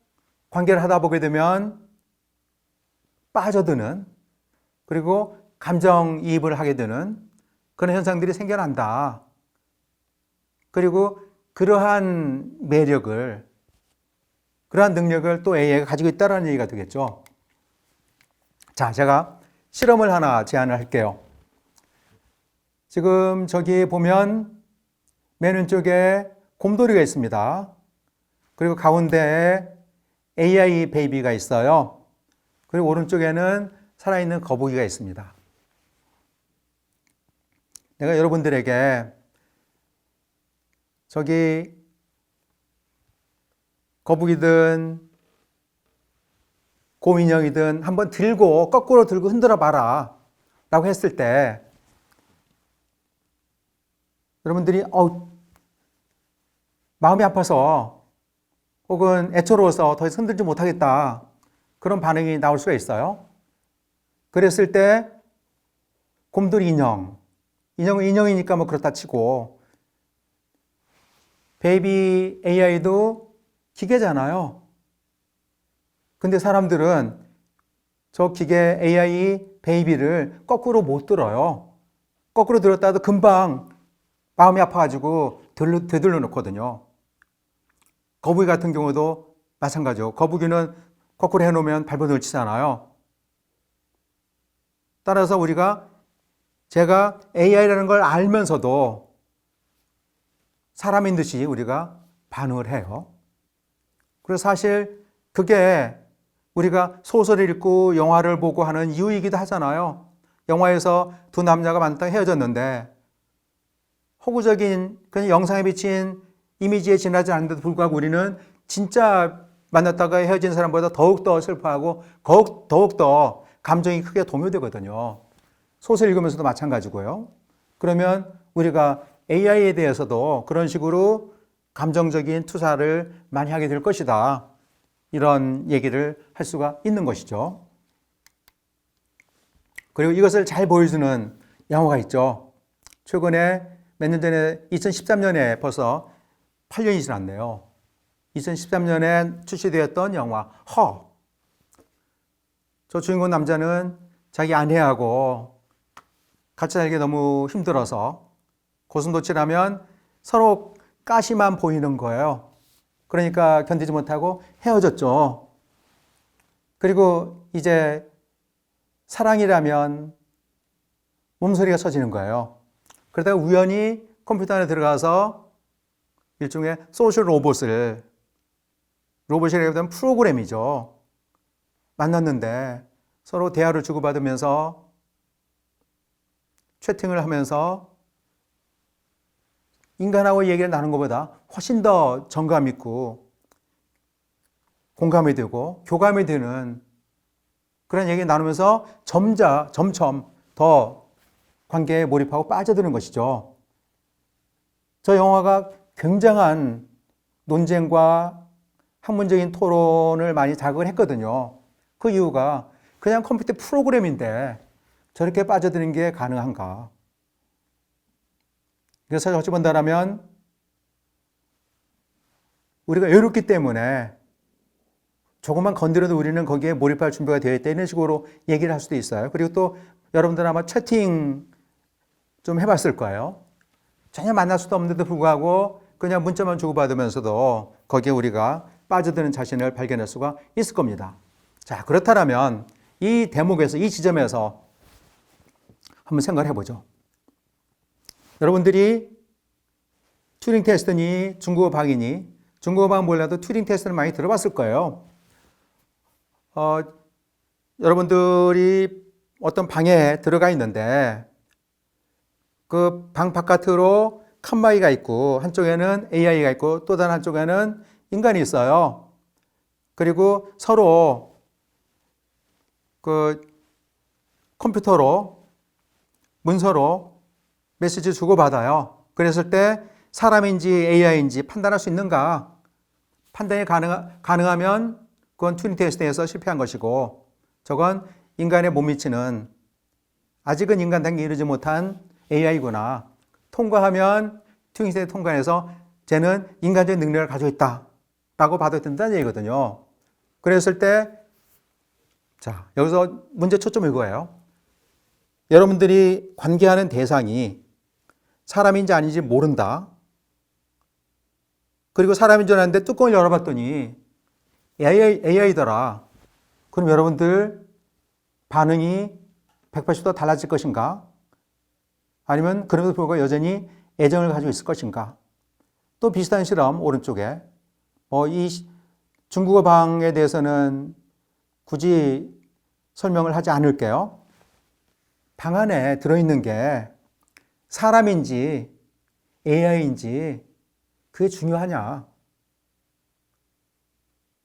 관계를 하다 보게 되면 빠져드는, 그리고 감정이입을 하게 되는 그런 현상들이 생겨난다. 그리고 그러한 매력을, 그러한 능력을 또 AI가 가지고 있다는 얘기가 되겠죠. 자, 제가 실험을 하나 제안을 할게요. 지금 저기 보면 맨 왼쪽에 곰돌이가 있습니다. 그리고 가운데에 AI 베이비가 있어요. 그리고 오른쪽에는 살아있는 거북이가 있습니다. 내가 여러분들에게 저기 거북이든 곰인형이든 한번 들고 거꾸로 들고 흔들어 봐라 라고 했을 때 여러분들이 마음이 아파서 혹은 애처로워서 더 이상 흔들지 못하겠다 그런 반응이 나올 수가 있어요. 그랬을 때 곰돌이 인형은 인형이니까 뭐 그렇다 치고 베이비 AI도 기계잖아요. 근데 사람들은 저 기계 AI 베이비를 거꾸로 못 들어요. 거꾸로 들었다도 금방 마음이 아파가지고 되돌려 놓거든요. 거북이 같은 경우도 마찬가지죠. 거북이는 거꾸로 해놓으면 발버둥을 치잖아요. 따라서 제가 AI라는 걸 알면서도 사람인 듯이 우리가 반응을 해요. 그래서 사실 그게 우리가 소설을 읽고 영화를 보고 하는 이유이기도 하잖아요. 영화에서 두 남자가 만났다가 헤어졌는데 허구적인 그냥 영상에 비친 이미지에 지나지 않는데도 불구하고 우리는 진짜 만났다가 헤어진 사람보다 더욱더 슬퍼하고 더욱더 감정이 크게 동요되거든요. 소설 읽으면서도 마찬가지고요. 그러면 우리가 AI에 대해서도 그런 식으로 감정적인 투사를 많이 하게 될 것이다. 이런 얘기를 할 수가 있는 것이죠. 그리고 이것을 잘 보여주는 영화가 있죠. 최근에 몇 년 전에 2013년에 벌써 8년이 지났네요. 2013년에 출시되었던 영화 허. 저 주인공 남자는 자기 아내하고 같이 살기 너무 힘들어서 고슴도치라면 서로 가시만 보이는 거예요. 그러니까 견디지 못하고 헤어졌죠. 그리고 이제 사랑이라면 몸소리가 쳐지는 거예요. 그러다가 우연히 컴퓨터 안에 들어가서 일종의 소셜 로봇이라고 하면 프로그램이죠. 만났는데 서로 대화를 주고받으면서 채팅을 하면서 인간하고 얘기를 나누는 것보다 훨씬 더 정감 있고 공감이 되고 교감이 되는 그런 얘기 나누면서 점점 더 관계에 몰입하고 빠져드는 것이죠. 저 영화가 굉장한 논쟁과 학문적인 토론을 많이 자극을 했거든요. 그 이유가 그냥 컴퓨터 프로그램인데 저렇게 빠져드는 게 가능한가? 그래서 어찌 본다면 우리가 외롭기 때문에 조금만 건드려도 우리는 거기에 몰입할 준비가 되어 있다 이런 식으로 얘기를 할 수도 있어요. 그리고 또 여러분들 아마 채팅 좀 해봤을 거예요. 전혀 만날 수도 없는데도 불구하고 그냥 문자만 주고받으면서도 거기에 우리가 빠져드는 자신을 발견할 수가 있을 겁니다. 자, 그렇다면 이 대목에서, 이 지점에서 한번 생각을 해보죠. 여러분들이 튜링 테스트니 중국어 방이니 중국어 방 몰라도 튜링 테스트를 많이 들어봤을 거예요. 여러분들이 어떤 방에 들어가 있는데 그 방 바깥으로 칸막이가 있고 한쪽에는 AI가 있고 또 다른 한쪽에는 인간이 있어요. 그리고 서로 그 컴퓨터로 문서로 메시지 주고받아요. 그랬을 때 사람인지 AI인지 판단할 수 있는가? 판단이 가능하면 그건 튜링 테스트에서 실패한 것이고 저건 인간에 못 미치는 아직은 인간 단계에 이르지 못한 AI구나. 통과하면 튜링 테스트 통과해서 쟤는 인간적인 능력을 가지고 있다 라고 봐도 된다는 얘기거든요. 그랬을 때 자, 여기서 문제 초점은 이거예요. 여러분들이 관계하는 대상이 사람인지 아닌지 모른다. 그리고 사람인 줄 알았는데 뚜껑을 열어봤더니 AI더라. 그럼 여러분들 반응이 180도 달라질 것인가? 아니면 그럼에도 불구하고 여전히 애정을 가지고 있을 것인가? 또 비슷한 실험 오른쪽에 이 중국어 방에 대해서는 굳이 설명을 하지 않을게요. 방 안에 들어있는 게 사람인지 AI인지 그게 중요하냐?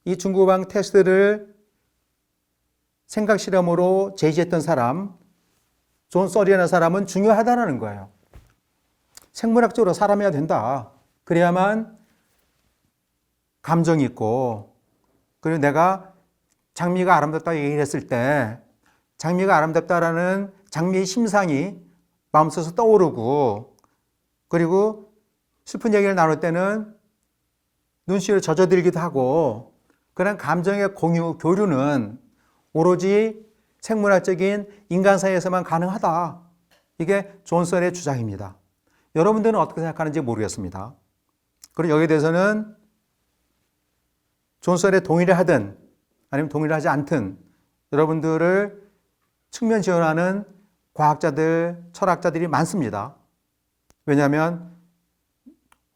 이 중국어방 테스트를 생각 실험으로 제시했던 사람, 존 서리라는 사람은 중요하다는 거예요. 생물학적으로 사람이어야 된다. 그래야만 감정이 있고, 그리고 내가 장미가 아름답다고 얘기를 했을 때 장미가 아름답다라는 장미의 심상이 마음속에서 떠오르고, 그리고 슬픈 얘기를 나눌 때는 눈시울에 젖어들기도 하고, 그런 감정의 공유, 교류는 오로지 생물학적인 인간 사이에서만 가능하다. 이게 존 서리의 주장입니다. 여러분들은 어떻게 생각하는지 모르겠습니다. 그리고 여기에 대해서는 존 서리에 동의를 하든 아니면 동의를 하지 않든 여러분들을 측면 지원하는 과학자들, 철학자들이 많습니다. 왜냐하면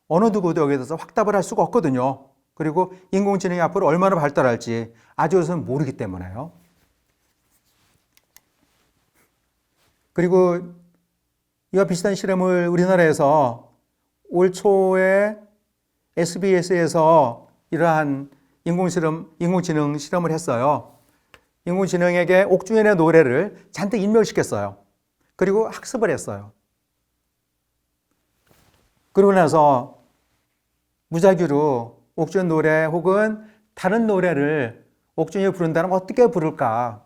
어느 누구도 여기에 대해서 확답을 할 수가 없거든요. 그리고 인공지능이 앞으로 얼마나 발달할지 아직은 모르기 때문에요. 그리고 이와 비슷한 실험을 우리나라에서 올 초에 SBS에서 이러한 인공지능 실험을 했어요. 인공지능에게 옥주현의 노래를 잔뜩 입력시켰어요. 그리고 학습을 했어요. 그러고 나서 무작위로 옥주현 노래 혹은 다른 노래를 옥주현이 부른다면 어떻게 부를까?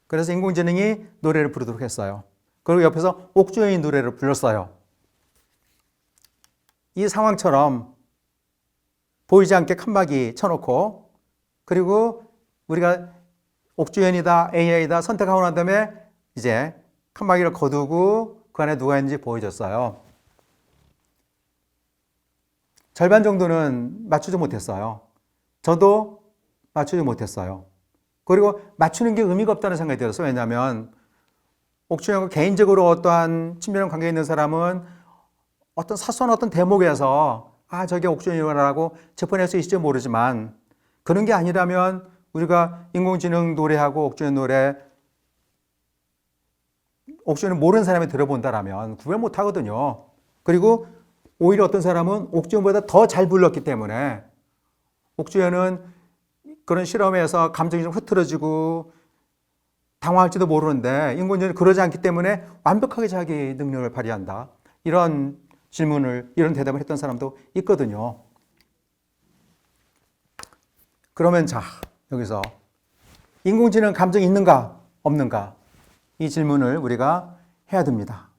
그래서 인공지능이 노래를 부르도록 했어요. 그리고 옆에서 옥주현이 노래를 불렀어요. 이 상황처럼 보이지 않게 칸막이 쳐놓고 그리고 우리가 옥주현이다, AI다 선택하고 난 다음에 이제 칸막이를 거두고 그 안에 누가 있는지 보여줬어요. 절반 정도는 맞추지 못했어요. 저도 맞추지 못했어요. 그리고 맞추는 게 의미가 없다는 생각이 들었어요. 왜냐하면 옥주현과 개인적으로 어떠한 친밀한 관계에 있는 사람은 어떤 사소한 어떤 대목에서 저게 옥주현이라고 짚어낼 수 있을지 모르지만 그런 게 아니라면 우리가 인공지능 노래하고 옥주현 노래 옥주현을 모르는 사람이 들어본다라면 구별 못 하거든요. 그리고 오히려 어떤 사람은 옥주현보다 더 잘 불렀기 때문에 옥주현은 그런 실험에서 감정이 좀 흐트러지고 당황할지도 모르는데 인공지능은 그러지 않기 때문에 완벽하게 자기 능력을 발휘한다. 이런 질문을, 이런 대답을 했던 사람도 있거든요. 그러면 자, 여기서 인공지능 감정이 있는가, 없는가? 이 질문을 우리가 해야 됩니다.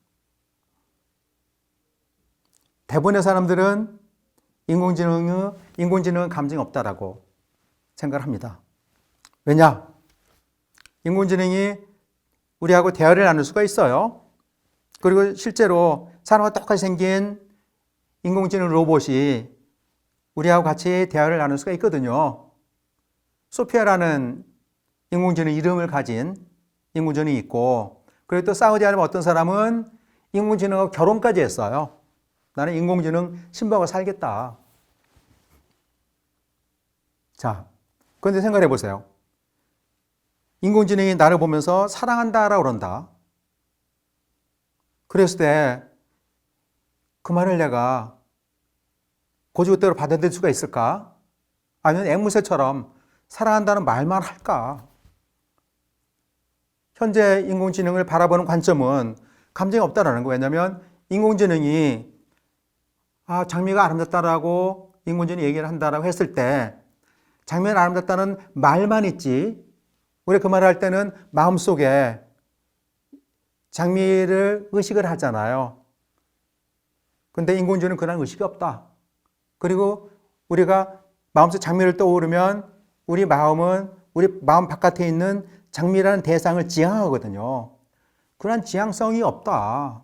대부분의 사람들은 인공지능은 감정이 없다라고 생각을 합니다. 왜냐? 인공지능이 우리하고 대화를 나눌 수가 있어요. 그리고 실제로 사람과 똑같이 생긴 인공지능 로봇이 우리하고 같이 대화를 나눌 수가 있거든요. 소피아라는 인공지능 이름을 가진 인공지능이 있고, 그리고 또 사우디아라비아 어떤 사람은 인공지능하고 결혼까지 했어요. 나는 인공지능 신부하고 살겠다. 자, 그런데 생각해 보세요. 인공지능이 나를 보면서 사랑한다라고 그런다. 그랬을 때 그 말을 내가 고지고대로 받아들일 수가 있을까? 아니면 앵무새처럼 사랑한다는 말만 할까? 현재 인공지능을 바라보는 관점은 감정이 없다라는 거예요. 왜냐하면 인공지능이 장미가 아름답다라고 인공지능이 얘기를 한다라고 했을 때 장미가 아름답다는 말만 있지, 우리 그 말을 할 때는 마음속에 장미를 의식을 하잖아요. 근데 인공지능은 그런 의식이 없다. 그리고 우리가 마음속 장미를 떠오르면 우리 마음은 우리 마음 바깥에 있는 장미라는 대상을 지향하거든요. 그런 지향성이 없다.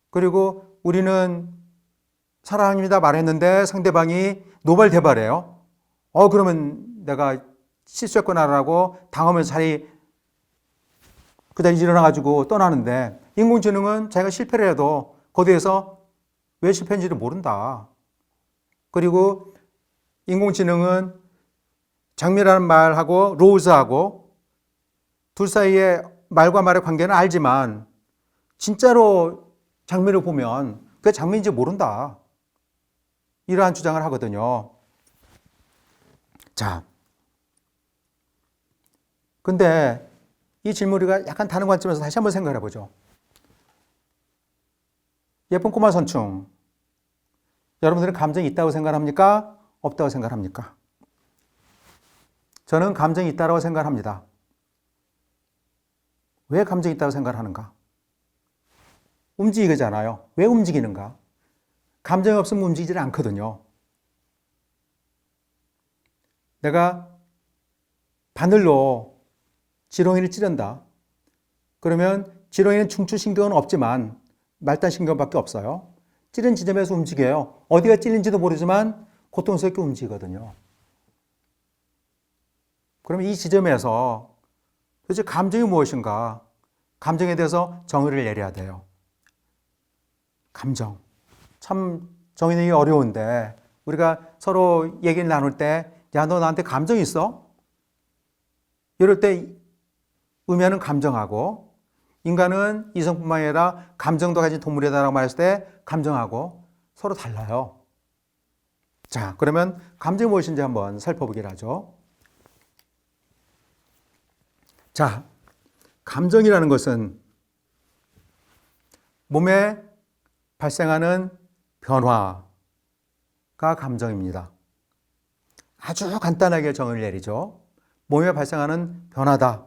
그리고 우리는 사랑합니다 말했는데 상대방이 노발대발해요. 그러면 내가 실수했구나라고 당하면서 그 자리 일어나가지고 떠나는데, 인공지능은 자기가 실패를 해도 거기에서 왜 실패했는지를 모른다. 그리고 인공지능은 장미라는 말하고 로즈하고 둘 사이에 말과 말의 관계는 알지만 진짜로 장미를 보면 그게 장미인지 모른다. 이러한 주장을 하거든요. 자, 근데 이 질문 우리가 약간 다른 관점에서 다시 한번 생각해 보죠. 예쁜 꼬마 선충, 여러분들은 감정이 있다고 생각합니까? 없다고 생각합니까? 저는 감정이 있다고 생각합니다. 왜 감정이 있다고 생각하는가? 움직이잖아요. 왜 움직이는가? 감정이 없으면 움직이지 않거든요. 내가 바늘로 지렁이를 찌른다. 그러면 지렁이는 중추신경은 없지만 말단신경밖에 없어요. 찌른 지점에서 움직여요. 어디가 찔린지도 모르지만 고통스럽게 움직이거든요. 그러면 이 지점에서 도대체 감정이 무엇인가? 감정에 대해서 정의를 내려야 돼요. 감정. 참 정의 내기 어려운데 우리가 서로 얘기를 나눌 때, 야, 너 나한테 감정 있어? 이럴 때 의미하는 감정하고, 인간은 이성뿐만 아니라 감정도 가진 동물이다라고 말했을 때 감정하고 서로 달라요. 자, 그러면 감정이 무엇인지 한번 살펴보기로 하죠. 자, 감정이라는 것은 몸에 발생하는 변화가 감정입니다. 아주 간단하게 정의를 내리죠. 몸에 발생하는 변화다.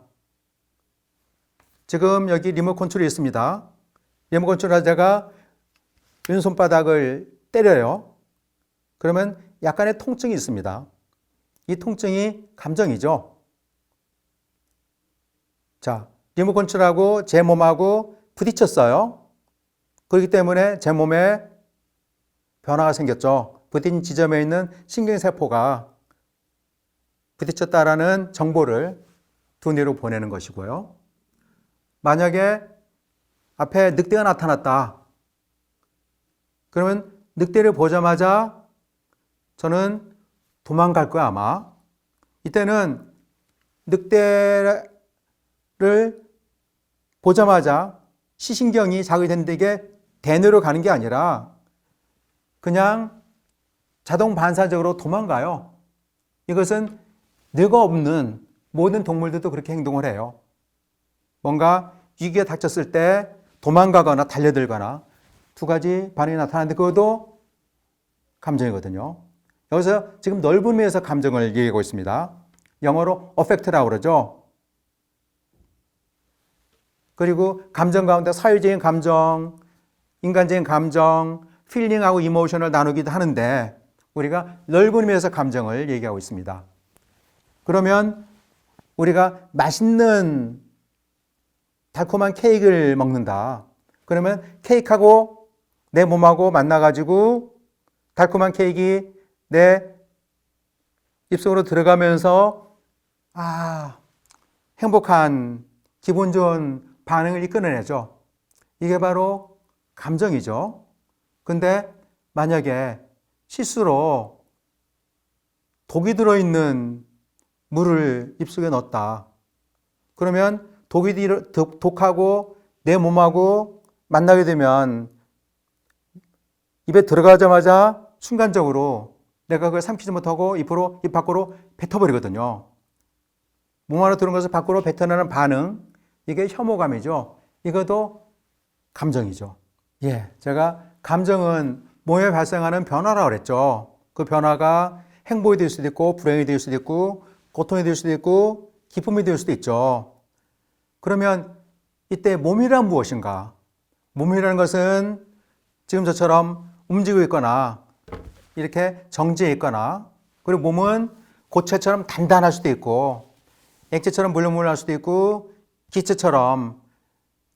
지금 여기 리모컨 컨트롤이 있습니다. 리모컨 컨트롤 하다가 왼손바닥을 때려요. 그러면 약간의 통증이 있습니다. 이 통증이 감정이죠. 자, 리모컨 컨트롤하고 제 몸하고 부딪혔어요. 그렇기 때문에 제 몸에 변화가 생겼죠. 부딪힌 지점에 있는 신경세포가 부딪혔다라는 정보를 두뇌로 보내는 것이고요. 만약에 앞에 늑대가 나타났다. 그러면 늑대를 보자마자 저는 도망갈 거야, 아마. 이때는 늑대를 보자마자 시신경이 자극이 됐는데 이게 대뇌로 가는 게 아니라 그냥 자동 반사적으로 도망가요. 이것은 뇌가 없는 모든 동물들도 그렇게 행동을 해요. 뭔가 위기가 닥쳤을 때 도망가거나 달려들거나 두 가지 반응이 나타나는데 그것도 감정이거든요. 여기서 지금 넓은 의미에서 감정을 얘기하고 있습니다. 영어로 affect라고 그러죠. 그리고 감정 가운데 사회적인 감정, 인간적인 감정, 필링하고 이모션을 나누기도 하는데 우리가 넓은 의미에서 감정을 얘기하고 있습니다. 그러면 우리가 맛있는 달콤한 케이크를 먹는다. 그러면 케이크하고 내 몸하고 만나가지고 달콤한 케이크 내 입속으로 들어가면서 행복한 기분 좋은 반응을 이끌어내죠. 이게 바로 감정이죠. 근데 만약에 실수로 독이 들어있는 물을 입속에 넣었다. 그러면 독하고 내 몸하고 만나게 되면 입에 들어가자마자 순간적으로 내가 그걸 삼키지 못하고 입 밖으로 뱉어버리거든요. 몸 안으로 들어온 것을 밖으로 뱉어내는 반응, 이게 혐오감이죠. 이것도 감정이죠. 예, 제가 감정은 몸에 발생하는 변화라고 그랬죠. 그 변화가 행복이 될 수도 있고 불행이 될 수도 있고 고통이 될 수도 있고 기쁨이 될 수도 있죠. 그러면 이때 몸이란 무엇인가? 몸이라는 것은 지금 저처럼 움직이고 있거나 이렇게 정지해 있거나, 그리고 몸은 고체처럼 단단할 수도 있고 액체처럼 물렁물렁할 수도 있고 기체처럼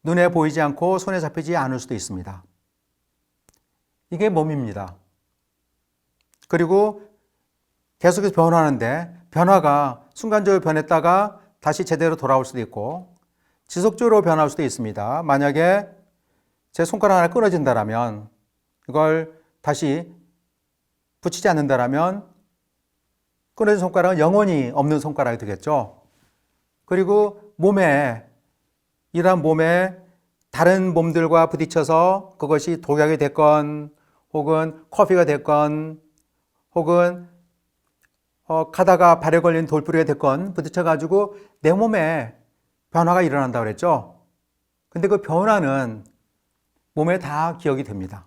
눈에 보이지 않고 손에 잡히지 않을 수도 있습니다. 이게 몸입니다. 그리고 계속해서 변화하는데 변화가 순간적으로 변했다가 다시 제대로 돌아올 수도 있고 지속적으로 변할 수도 있습니다. 만약에 제 손가락 하나 끊어진다면 이걸 다시 붙이지 않는다면 끊어진 손가락은 영원히 없는 손가락이 되겠죠. 그리고 이러한 몸에 다른 몸들과 부딪혀서 그것이 독약이 됐건 혹은 커피가 됐건 혹은 가다가 발에 걸린 돌부리가 됐건 부딪혀가지고 내 몸에 변화가 일어난다고 그랬죠. 근데 그 변화는 몸에 다 기억이 됩니다.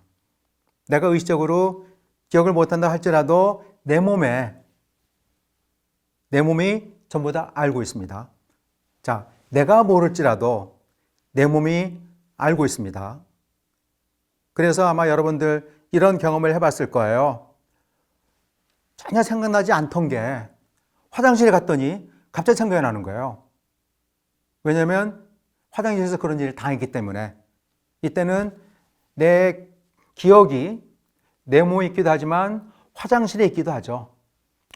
내가 의식적으로 기억을 못한다 할지라도 내 몸이 전부 다 알고 있습니다. 자, 내가 모를지라도 내 몸이 알고 있습니다. 그래서 아마 여러분들 이런 경험을 해봤을 거예요. 전혀 생각나지 않던 게 화장실에 갔더니 갑자기 생각이 나는 거예요. 왜냐하면 화장실에서 그런 일을 당했기 때문에. 이때는 내 기억이 내 몸에 있기도 하지만 화장실에 있기도 하죠.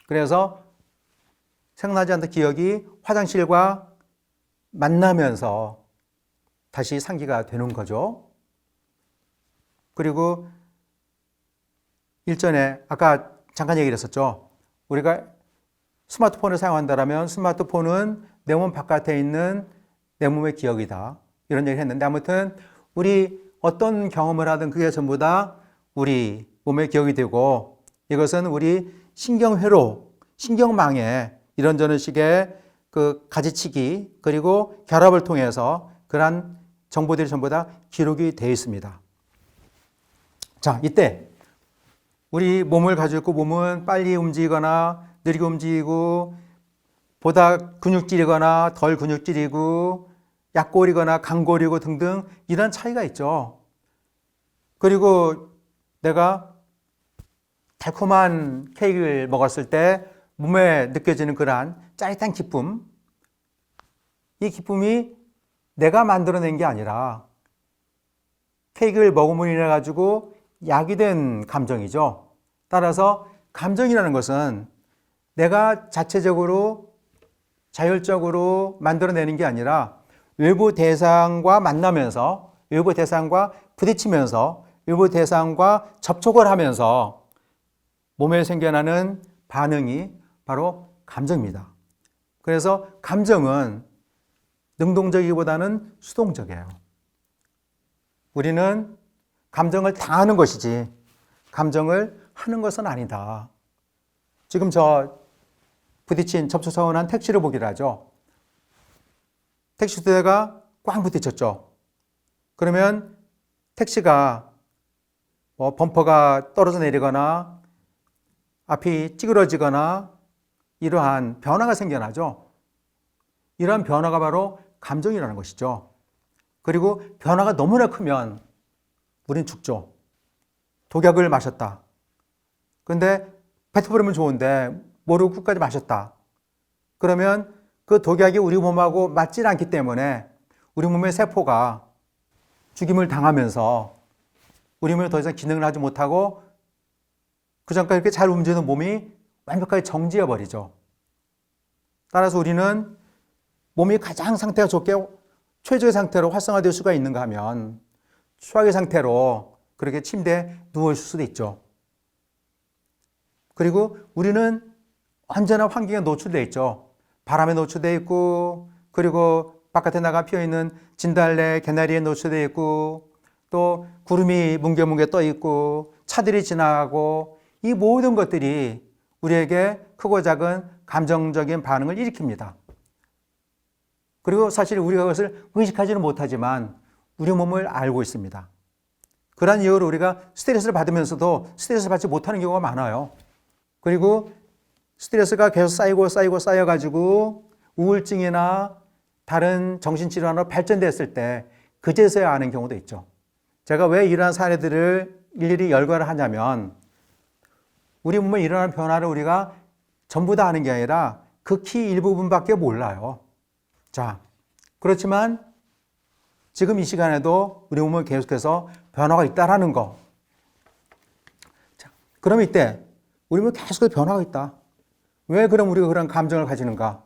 그래서 생각나지 않던 기억이 화장실과 만나면서 다시 상기가 되는 거죠. 그리고 일전에 아까 잠깐 얘기를 했었죠. 우리가 스마트폰을 사용한다면 스마트폰은 내 몸 바깥에 있는 내 몸의 기억이다. 이런 얘기를 했는데 아무튼 우리 어떤 경험을 하든 그게 전부 다 우리 몸의 기억이 되고 이것은 우리 신경회로, 신경망에 이런저런 식의 그 가지치기 그리고 결합을 통해서 그러한 정보들이 전부 다 기록이 되어 있습니다. 자, 이때 우리 몸을 가지고 있고 몸은 빨리 움직이거나 느리게 움직이고 보다 근육질이거나 덜 근육질이고 약골이거나 강골이고 등등 이런 차이가 있죠. 그리고 내가 달콤한 케이크를 먹었을 때 몸에 느껴지는 그러한 짜릿한 기쁨, 이 기쁨이 내가 만들어낸 게 아니라 케이크를 먹음으로 인해 가지고 야기된 감정이죠. 따라서 감정이라는 것은 내가 자체적으로 자율적으로 만들어내는 게 아니라 외부 대상과 만나면서 외부 대상과 부딪히면서 외부 대상과 접촉을 하면서 몸에 생겨나는 반응이 바로 감정입니다. 그래서 감정은 능동적이기보다는 수동적이에요. 우리는 감정을 당하는 것이지 감정을 하는 것은 아니다. 지금 저 부딪힌 접촉사고난 택시를 보기로 하죠. 택시 두 대가 꽝 부딪혔죠. 그러면 택시가 범퍼가 떨어져 내리거나 앞이 찌그러지거나 이러한 변화가 생겨나죠. 이러한 변화가 바로 감정이라는 것이죠. 그리고 변화가 너무나 크면 우린 죽죠. 독약을 마셨다. 근데 뱉어버리면 좋은데 모르고 끝까지 마셨다. 그러면 그 독약이 우리 몸하고 맞지 않기 때문에 우리 몸의 세포가 죽임을 당하면서 우리 몸이 더 이상 기능을 하지 못하고 그전까지 이렇게 잘 움직이는 몸이 완벽하게 정지해 버리죠. 따라서 우리는 몸이 가장 상태가 좋게 최저의 상태로 활성화될 수가 있는가 하면 최악의 상태로 그렇게 침대에 누워있을 수도 있죠. 그리고 우리는 언제나 환경에 노출되어 있죠. 바람에 노출되어 있고 그리고 바깥에 나가 피어있는 진달래, 개나리에 노출되어 있고 또 구름이 뭉게뭉게 떠 있고 차들이 지나가고 이 모든 것들이 우리에게 크고 작은 감정적인 반응을 일으킵니다. 그리고 사실 우리가 그것을 의식하지는 못하지만 우리 몸을 알고 있습니다. 그러한 이유로 우리가 스트레스를 받으면서도 스트레스를 받지 못하는 경우가 많아요. 그리고 스트레스가 계속 쌓여가지고 우울증이나 다른 정신질환으로 발전됐을 때 그제서야 아는 경우도 있죠. 제가 왜 이러한 사례들을 일일이 열거를 하냐면 우리 몸에 일어나는 변화를 우리가 전부 다 아는 게 아니라 극히 일부분밖에 몰라요. 자, 그렇지만 지금 이 시간에도 우리 몸은 계속해서 변화가 있다라는 거. 자, 그럼 이때 우리 몸은 계속해서 변화가 있다. 왜 그럼 우리가 그런 감정을 가지는가?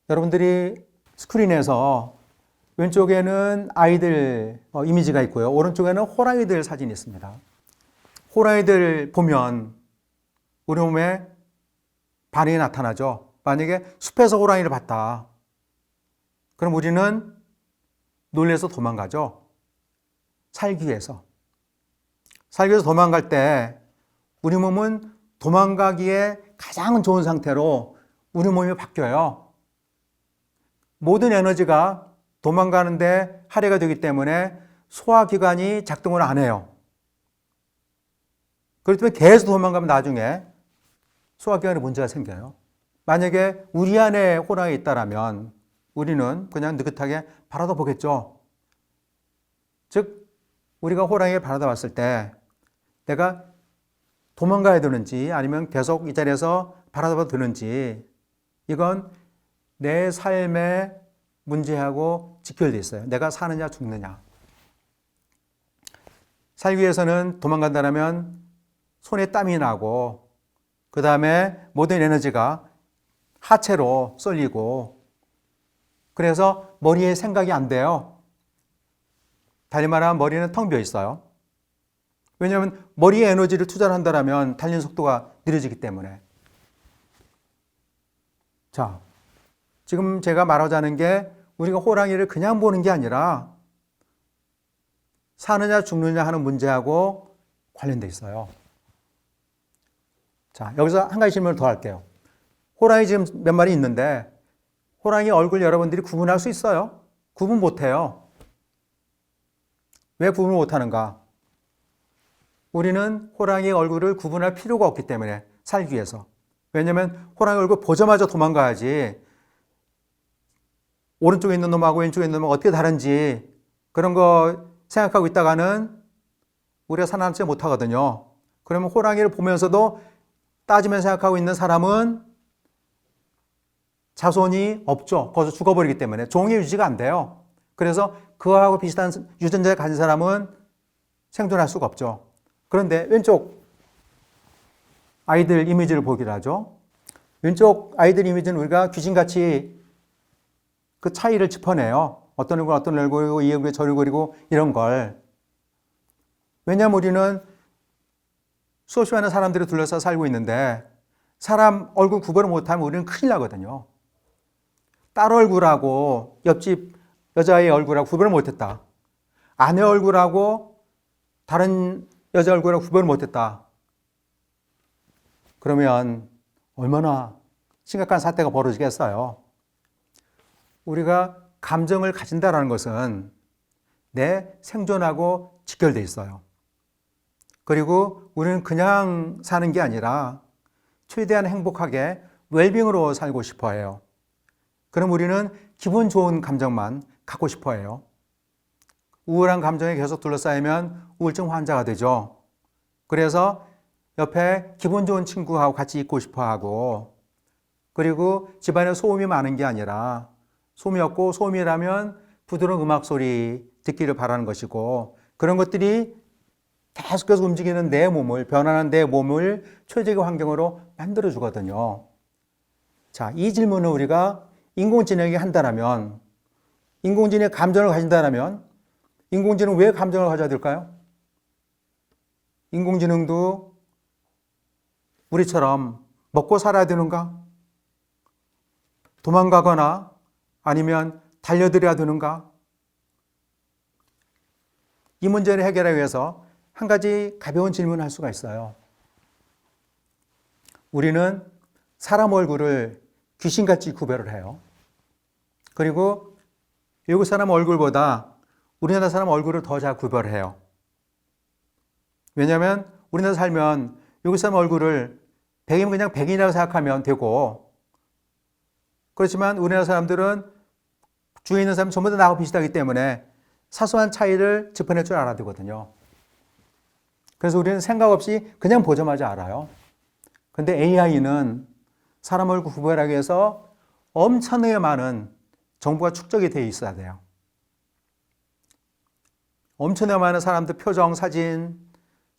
여러분들이 스크린에서 왼쪽에는 아이들 이미지가 있고요. 오른쪽에는 호랑이들 사진이 있습니다. 호랑이들 보면 우리 몸에 반응이 나타나죠. 만약에 숲에서 호랑이를 봤다. 그럼 우리는 놀래서 도망가죠. 살기 위해서. 살기 위해서 도망갈 때 우리 몸은 도망가기에 가장 좋은 상태로 우리 몸이 바뀌어요. 모든 에너지가 도망가는데 할애가 되기 때문에 소화기관이 작동을 안 해요. 그렇기 때문에 계속 도망가면 나중에 소화기관에 문제가 생겨요. 만약에 우리 안에 호랑이 있다라면 우리는 그냥 느긋하게 바라다 보겠죠. 즉 우리가 호랑이를 바라다 봤을 때 내가 도망가야 되는지 아니면 계속 이 자리에서 바라다 봐도 되는지 이건 내 삶의 문제하고 직결되어 있어요. 내가 사느냐 죽느냐. 살기 위해서는 도망간다면 손에 땀이 나고 그 다음에 모든 에너지가 하체로 쏠리고 그래서 머리에 생각이 안 돼요. 달리 말하면 머리는 텅 비어 있어요. 왜냐하면 머리에 에너지를 투자를 한다면 달리는 속도가 느려지기 때문에. 자, 지금 제가 말하고자 하는 게 우리가 호랑이를 그냥 보는 게 아니라 사느냐 죽느냐 하는 문제하고 관련돼 있어요. 자, 여기서 한 가지 질문을 더 할게요. 호랑이 지금 몇 마리 있는데 호랑이 얼굴 여러분들이 구분할 수 있어요? 구분 못해요. 왜 구분 못하는가? 우리는 호랑이 얼굴을 구분할 필요가 없기 때문에 살기 위해서. 왜냐하면 호랑이 얼굴 보자마자 도망가야지 오른쪽에 있는 놈하고 왼쪽에 있는 놈하고 어떻게 다른지 그런 거 생각하고 있다가는 우리가 살아남지 못하거든요. 그러면 호랑이를 보면서도 따지면서 생각하고 있는 사람은 자손이 없죠. 거기서 죽어버리기 때문에 종이 유지가 안 돼요. 그래서 그거하고 비슷한 유전자를 가진 사람은 생존할 수가 없죠. 그런데 왼쪽 아이들 이미지를 보기로 하죠. 왼쪽 아이들 이미지는 우리가 귀신같이 그 차이를 짚어내요. 어떤 얼굴 어떤 얼굴이고 이 얼굴이 저 얼굴이고 이런 걸. 왜냐하면 우리는 수없이 많은 사람들이 둘러싸여 살고 있는데 사람 얼굴 구별을 못하면 우리는 큰일 나거든요. 딸 얼굴하고 옆집 여자의 얼굴하고 구별을 못했다. 아내 얼굴하고 다른 여자 얼굴하고 구별을 못했다. 그러면 얼마나 심각한 사태가 벌어지겠어요. 우리가 감정을 가진다는 것은 내 생존하고 직결되어 있어요. 그리고 우리는 그냥 사는 게 아니라 최대한 행복하게 웰빙으로 살고 싶어 해요. 그럼 우리는 기분 좋은 감정만 갖고 싶어 해요. 우울한 감정에 계속 둘러싸이면 우울증 환자가 되죠. 그래서 옆에 기분 좋은 친구하고 같이 있고 싶어 하고 그리고 집안에 소음이 많은 게 아니라 소음이 없고 소음이라면 부드러운 음악 소리 듣기를 바라는 것이고 그런 것들이 계속해서 움직이는 내 몸을 변화하는 내 몸을 최적의 환경으로 만들어 주거든요. 자, 이 질문을 우리가 인공지능에게 한다면 인공지능이 감정을 가진다면 인공지능은 왜 감정을 가져야 될까요? 인공지능도 우리처럼 먹고 살아야 되는가? 도망가거나 아니면 달려들어야 되는가? 이 문제를 해결하기 위해서 한 가지 가벼운 질문을 할 수가 있어요. 우리는 사람 얼굴을 귀신같이 구별을 해요. 그리고 외국 사람 얼굴보다 우리나라 사람 얼굴을 더 잘 구별을 해요. 왜냐하면 우리나라 살면 외국 사람 얼굴을 백이면 그냥 백인이라고 생각하면 되고, 그렇지만 우리나라 사람들은 주위에 있는 사람 전부 다 나하고 비슷하기 때문에 사소한 차이를 짚어낼 줄 알아야 되거든요. 그래서 우리는 생각 없이 그냥 보자마자 알아요. 근데 AI는 사람 얼굴 구별하기 위해서 엄청나게 많은 정보가 축적이 되어 있어야 돼요. 엄청나게 많은 사람들 표정, 사진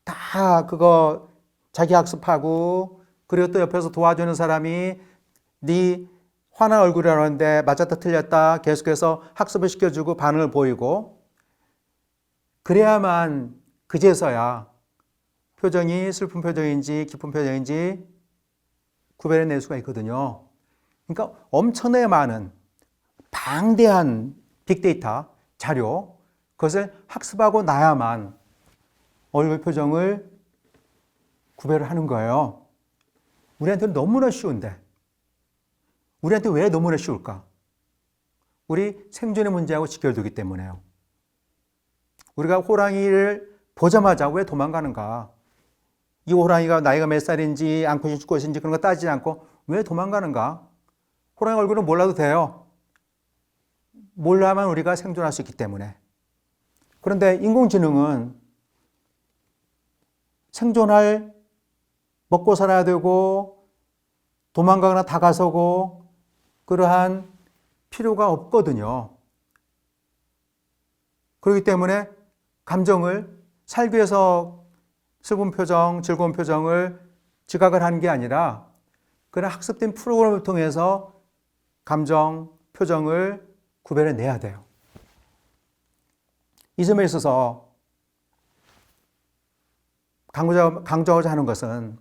다 그거 자기 학습하고, 그리고 또 옆에서 도와주는 사람이 네 화난 얼굴이라는데 맞았다 틀렸다 계속해서 학습을 시켜주고 반응을 보이고, 그래야만 그제서야 표정이 슬픈 표정인지 기쁜 표정인지 구별해낼 수가 있거든요. 그러니까 엄청나게 많은 방대한 빅데이터 자료, 그것을 학습하고 나야만 얼굴 표정을 구별을 하는 거예요. 우리한테는 너무나 쉬운데, 우리한테 왜 너무나 쉬울까? 우리 생존의 문제하고 직결되기 때문에요. 우리가 호랑이를 보자마자 왜 도망가는가? 이 호랑이가 나이가 몇 살인지 암컷인지 수컷인지 그런 거 따지지 않고 왜 도망가는가? 호랑이 얼굴은 몰라도 돼요. 몰라야만 우리가 생존할 수 있기 때문에. 그런데 인공지능은 생존할, 먹고 살아야 되고 도망가거나 다가서고 그러한 필요가 없거든요. 그렇기 때문에 감정을 살기 위해서 슬픈 표정, 즐거운 표정을 지각을 하는 게 아니라 그런 학습된 프로그램을 통해서 감정, 표정을 구별해내야 돼요. 이 점에 있어서 강조하고자 하는 것은,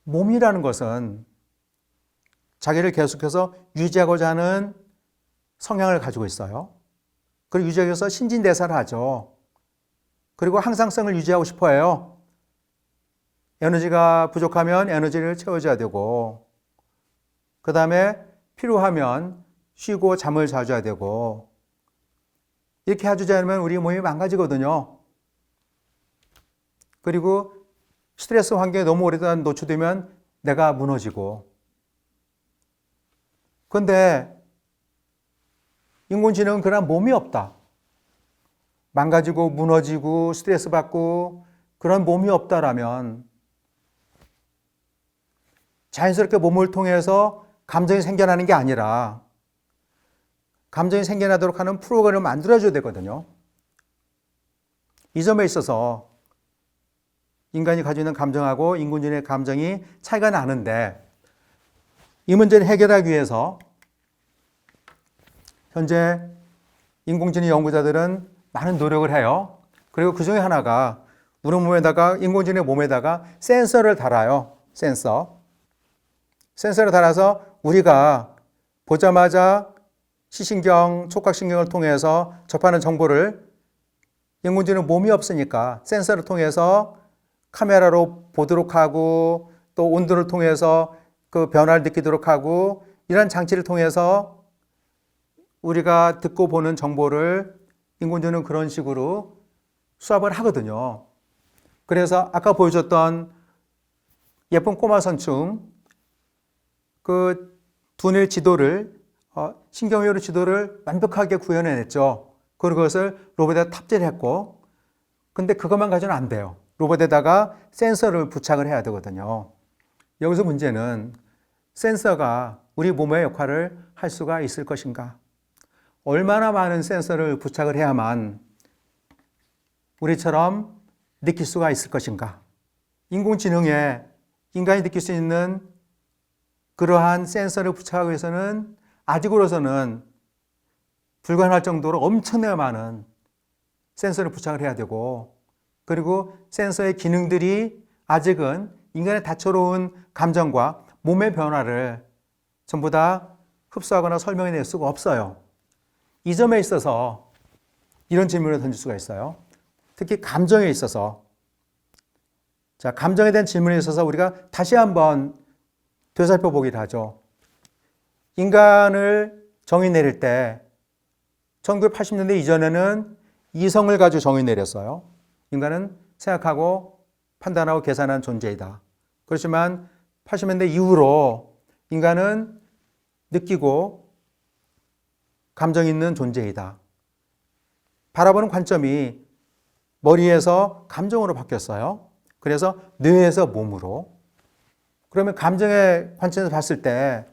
몸이라는 것은 자기를 계속해서 유지하고자 하는 성향을 가지고 있어요. 그리고 유지하기 위해서 신진대사를 하죠. 그리고 항상성을 유지하고 싶어 해요. 에너지가 부족하면 에너지를 채워줘야 되고, 그 다음에 필요하면 쉬고 잠을 자줘야 되고, 이렇게 해주지 않으면 우리 몸이 망가지거든요. 그리고 스트레스 환경에 너무 오랫동안 노출되면 내가 무너지고. 그런데 인공지능은 그런 몸이 없다. 망가지고 무너지고 스트레스 받고 그런 몸이 없다라면 자연스럽게 몸을 통해서 감정이 생겨나는 게 아니라 감정이 생겨나도록 하는 프로그램을 만들어줘야 되거든요. 이 점에 있어서 인간이 가지고 있는 감정하고 인공지능의 감정이 차이가 나는데, 이 문제를 해결하기 위해서 현재 인공지능 연구자들은 많은 노력을 해요. 그리고 그 중에 하나가 우리 몸에다가, 인공지능 몸에다가 센서를 달아요. 센서를 달아서 우리가 보자마자 시신경, 촉각신경을 통해서 접하는 정보를 인공지능 몸이 없으니까 센서를 통해서 카메라로 보도록 하고, 또 온도를 통해서 그 변화를 느끼도록 하고, 이런 장치를 통해서 우리가 듣고 보는 정보를 인공지능은 그런 식으로 수합을 하거든요. 그래서 아까 보여줬던 예쁜 꼬마 선충, 그 두뇌 지도를, 신경회로 지도를 완벽하게 구현해냈죠. 그리고 그것을 로봇에 탑재를 했고, 근데 그것만 가지고는 안 돼요. 로봇에다가 센서를 부착을 해야 되거든요. 여기서 문제는 센서가 우리 몸의 역할을 할 수가 있을 것인가? 얼마나 많은 센서를 부착을 해야만 우리처럼 느낄 수가 있을 것인가? 인공지능에 인간이 느낄 수 있는 그러한 센서를 부착하기 위해서는 아직으로서는 불가능할 정도로 엄청나게 많은 센서를 부착을 해야 되고, 그리고 센서의 기능들이 아직은 인간의 다채로운 감정과 몸의 변화를 전부 다 흡수하거나 설명해낼 수가 없어요. 이 점에 있어서 이런 질문을 던질 수가 있어요. 특히 감정에 있어서. 자, 감정에 대한 질문에 있어서 우리가 다시 한번 되살펴 보기를 하죠. 인간을 정의 내릴 때 1980년대 이전에는 이성을 가지고 정의 내렸어요. 인간은 생각하고 판단하고 계산하는 존재이다. 그렇지만 80년대 이후로 인간은 느끼고 감정 있는 존재이다. 바라보는 관점이 머리에서 감정으로 바뀌었어요. 그래서 뇌에서 몸으로. 그러면 감정의 관점에서 봤을 때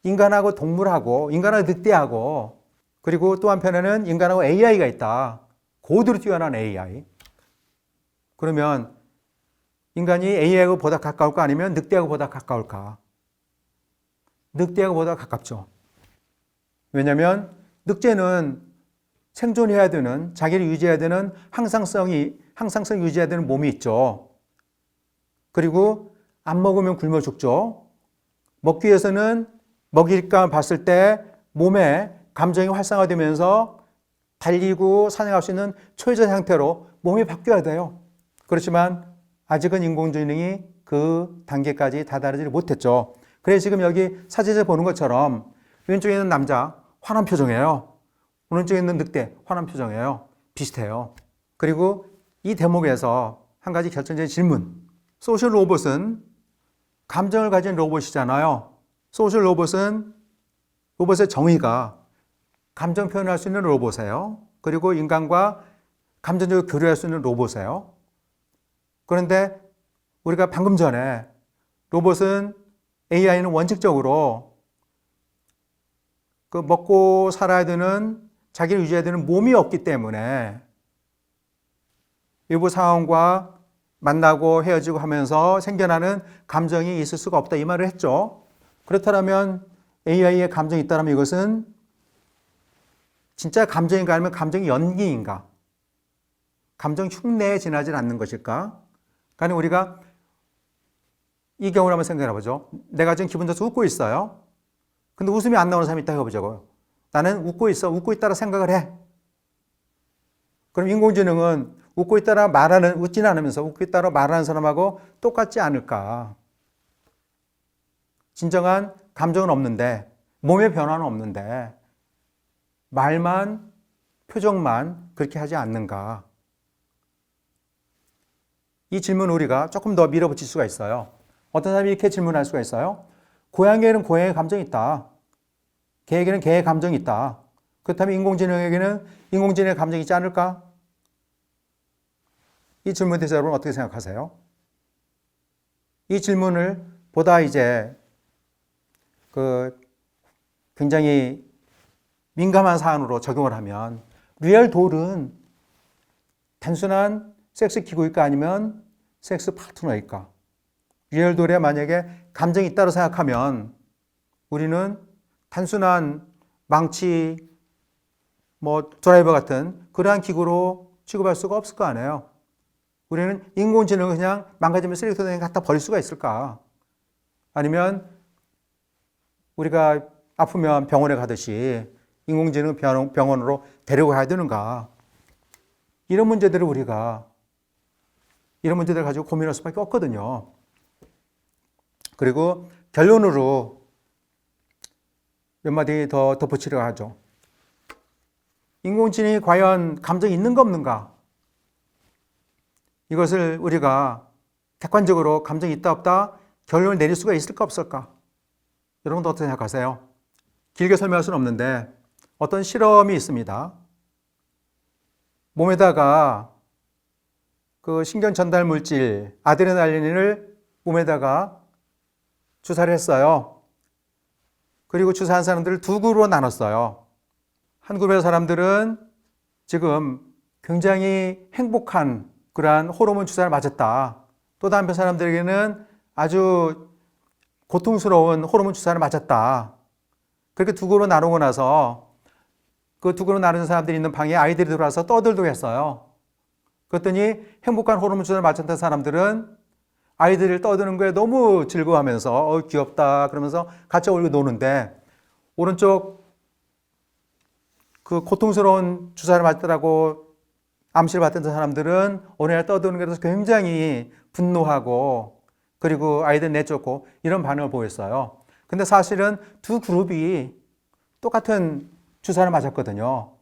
인간하고 동물하고 인간하고 늑대하고 그리고 또 한편에는 인간하고 AI가 있다. 고도로 뛰어난 AI. 그러면 인간이 AI하고 보다 가까울까 아니면 늑대하고 보다 가까울까? 늑대하고 보다 가깝죠. 왜냐하면 늑대는 생존해야 되는, 자기를 유지해야 되는 항상성 유지해야 되는 몸이 있죠. 그리고 안 먹으면 굶어 죽죠. 먹기 위해서는 먹일까 봤을 때 몸에 감정이 활성화되면서 달리고 사냥할 수 있는 초유자 상태로 몸이 바뀌어야 돼요. 그렇지만 아직은 인공지능이 그 단계까지 다다르지 못했죠. 그래서 지금 여기 사진에서 보는 것처럼 왼쪽에 있는 남자 화난 표정이에요. 오른쪽에 있는 늑대 화난 표정이에요. 비슷해요. 그리고 이 대목에서 한 가지 결정적인 질문. 소셜 로봇은 감정을 가진 로봇이잖아요. 소셜 로봇은 로봇의 정의가 감정 표현할 수 있는 로봇이에요. 그리고 인간과 감정적으로 교류할 수 있는 로봇이에요. 그런데 우리가 방금 전에 로봇은 AI는 원칙적으로 그 먹고 살아야 되는 자기를 유지해야 되는 몸이 없기 때문에 일부 상황과 만나고 헤어지고 하면서 생겨나는 감정이 있을 수가 없다 이 말을 했죠. 그렇다면 AI의 감정이 있다면 이것은 진짜 감정인가 아니면 감정의 연기인가? 감정 흉내에 지나지 않는 것일까? 그러니까 우리가 이 경우를 한번 생각해 보죠. 내가 지금 기분 좋아서 웃고 있어요. 근데 웃음이 안 나오는 사람이 있다고 해보자고요. 나는 웃고 있어. 웃고 있다라 생각을 해. 그럼 인공지능은 웃고 있다라 웃지는 않으면서 웃고 있다라 말하는 사람하고 똑같지 않을까? 진정한 감정은 없는데, 몸의 변화는 없는데, 말만, 표정만 그렇게 하지 않는가? 이 질문을 우리가 조금 더 밀어붙일 수가 있어요. 어떤 사람이 이렇게 질문할 수가 있어요. 고양이에게는 고양이의 감정이 있다. 개에게는 개의 감정이 있다. 그렇다면 인공지능에게는 인공지능의 감정이 있지 않을까? 이 질문에 대해서 여러분 어떻게 생각하세요? 이 질문을 보다 이제 굉장히 민감한 사안으로 적용을 하면 리얼 돌은 단순한 섹스 기구일까 아니면 섹스 파트너일까? 리얼 돌에 만약에 감정이 있다고 생각하면 우리는 단순한 망치, 드라이버 같은 그러한 기구로 취급할 수가 없을 거 아니에요. 우리는 인공지능을 그냥 망가지면 쓰레기통에 갖다 버릴 수가 있을까? 아니면 우리가 아프면 병원에 가듯이 인공지능 병원으로 데려가야 되는가? 이런 문제들을 가지고 고민할 수밖에 없거든요. 그리고 결론으로 몇 마디 더 덧붙이려고 하죠. 인공지능이 과연 감정이 있는가 없는가? 이것을 우리가 객관적으로 감정이 있다 없다 결론을 내릴 수가 있을까 없을까? 여러분도 어떻게 생각하세요? 길게 설명할 수는 없는데 어떤 실험이 있습니다. 몸에다가 그 신경 전달 물질 아드레날린을 몸에다가 주사를 했어요. 그리고 주사한 사람들을 두 그룹으로 나눴어요. 한 그룹의 사람들은 지금 굉장히 행복한 그러한 호르몬 주사를 맞았다. 또 다른 사람들에게는 아주 고통스러운 호르몬 주사를 맞았다. 그렇게 두 그룹으로 나누고 나서 그 두 그룹으로 나눈 사람들이 있는 방에 아이들이 들어와서 떠들고 했어요. 그랬더니 행복한 호르몬 주사를 맞았던 사람들은 아이들을 떠드는 거에 너무 즐거워하면서 귀엽다 그러면서 같이 어울리고 노는데 오른쪽 그 고통스러운 주사를 맞더라고 암시를 받던 사람들은 오늘 떠드는 것에 대해서 굉장히 분노하고 그리고 아이들 내쫓고 이런 반응을 보였어요. 근데 사실은 두 그룹이 똑같은 주사를 맞았거든요.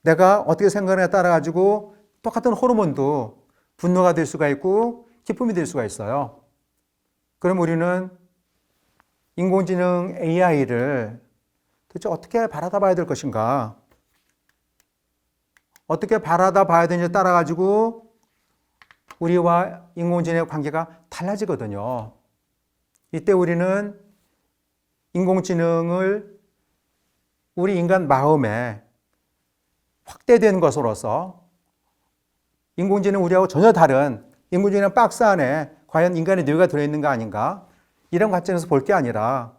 내가 어떻게 생각하느냐에 따라 가지고 똑같은 호르몬도 분노가 될 수가 있고 기쁨이 될 수가 있어요. 그럼 우리는 인공지능 AI를 도대체 어떻게 바라다 봐야 될 것인가? 어떻게 바라다 봐야 되는지에 따라 가지고 우리와 인공지능의 관계가 달라지거든요. 이때 우리는 인공지능을 우리 인간 마음에 확대된 것으로서 인공지능 우리하고 전혀 다른 인공지능 박스 안에 과연 인간의 뇌가 들어있는가 아닌가 이런 관점에서 볼 게 아니라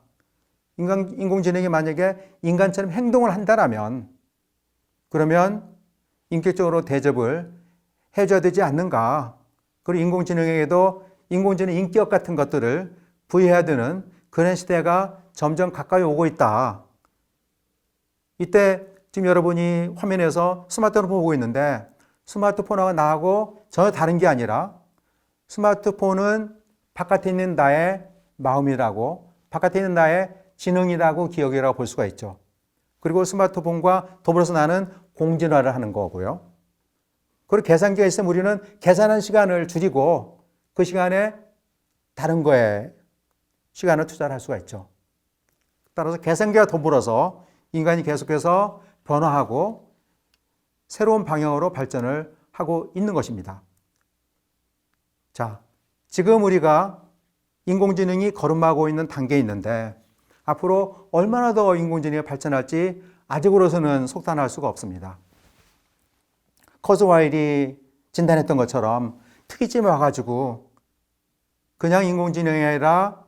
인공지능이 만약에 인간처럼 행동을 한다라면 그러면 인격적으로 대접을 해줘야 되지 않는가. 그리고 인공지능에게도 인공지능 인격 같은 것들을 부여해야 되는 그런 시대가 점점 가까이 오고 있다. 이때 지금 여러분이 화면에서 스마트폰을 보고 있는데 스마트폰하고 나하고 전혀 다른 게 아니라 스마트폰은 바깥에 있는 나의 마음이라고 바깥에 있는 나의 지능이라고 기억이라고 볼 수가 있죠. 그리고 스마트폰과 더불어서 나는 공진화를 하는 거고요. 그리고 계산기가 있으면 우리는 계산하는 시간을 줄이고 그 시간에 다른 거에 시간을 투자를 할 수가 있죠. 따라서 계산기와 더불어서 인간이 계속해서 변화하고 새로운 방향으로 발전을 하고 있는 것입니다. 자, 지금 우리가 인공지능이 거듭나고 있는 단계에 있는데 앞으로 얼마나 더 인공지능이 발전할지 아직으로서는 속단할 수가 없습니다. 커즈와일이 진단했던 것처럼 특이점이 와가지고 그냥 인공지능이 아니라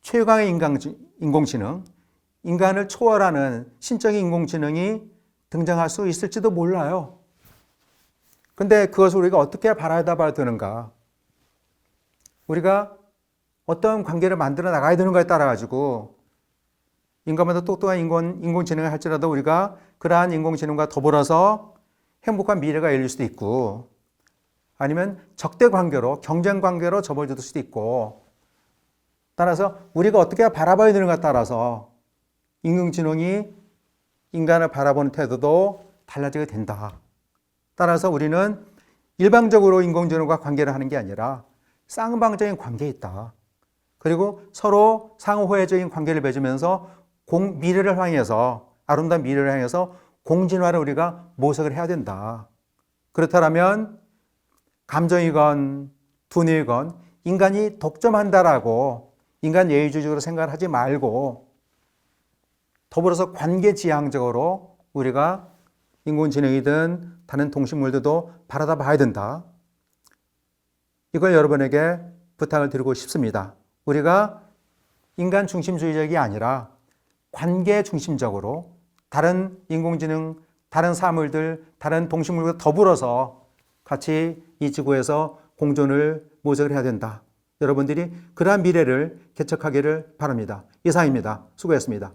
최강의 인공지능, 인간을 초월하는 신적인 인공지능이 등장할 수 있을지도 몰라요. 근데 그것을 우리가 어떻게 바라다 봐야 되는가? 우리가 어떤 관계를 만들어 나가야 되는가에 따라 가지고 인간보다 똑똑한 인공지능을 할지라도 우리가 그러한 인공지능과 더불어서 행복한 미래가 열릴 수도 있고 아니면 적대 관계로 경쟁 관계로 접어들 수도 있고 따라서 우리가 어떻게 바라봐야 되는가에 따라서 인공지능이 인간을 바라보는 태도도 달라지게 된다. 따라서 우리는 일방적으로 인공지능과 관계를 하는 게 아니라 쌍방적인 관계에 있다. 그리고 서로 상호회적인 관계를 맺으면서 미래를 향해서 아름다운 미래를 향해서 공진화를 우리가 모색을 해야 된다. 그렇다면 감정이건 두뇌이건 인간이 독점한다라고 인간 예의주의적으로 생각을 하지 말고 더불어서 관계지향적으로 우리가 인공지능이든 다른 동식물들도 바라다 봐야 된다. 이걸 여러분에게 부탁을 드리고 싶습니다. 우리가 인간 중심주의적이 아니라 관계 중심적으로 다른 인공지능, 다른 사물들, 다른 동식물과 더불어서 같이 이 지구에서 공존을 모색을 해야 된다. 여러분들이 그러한 미래를 개척하기를 바랍니다. 이상입니다. 수고했습니다.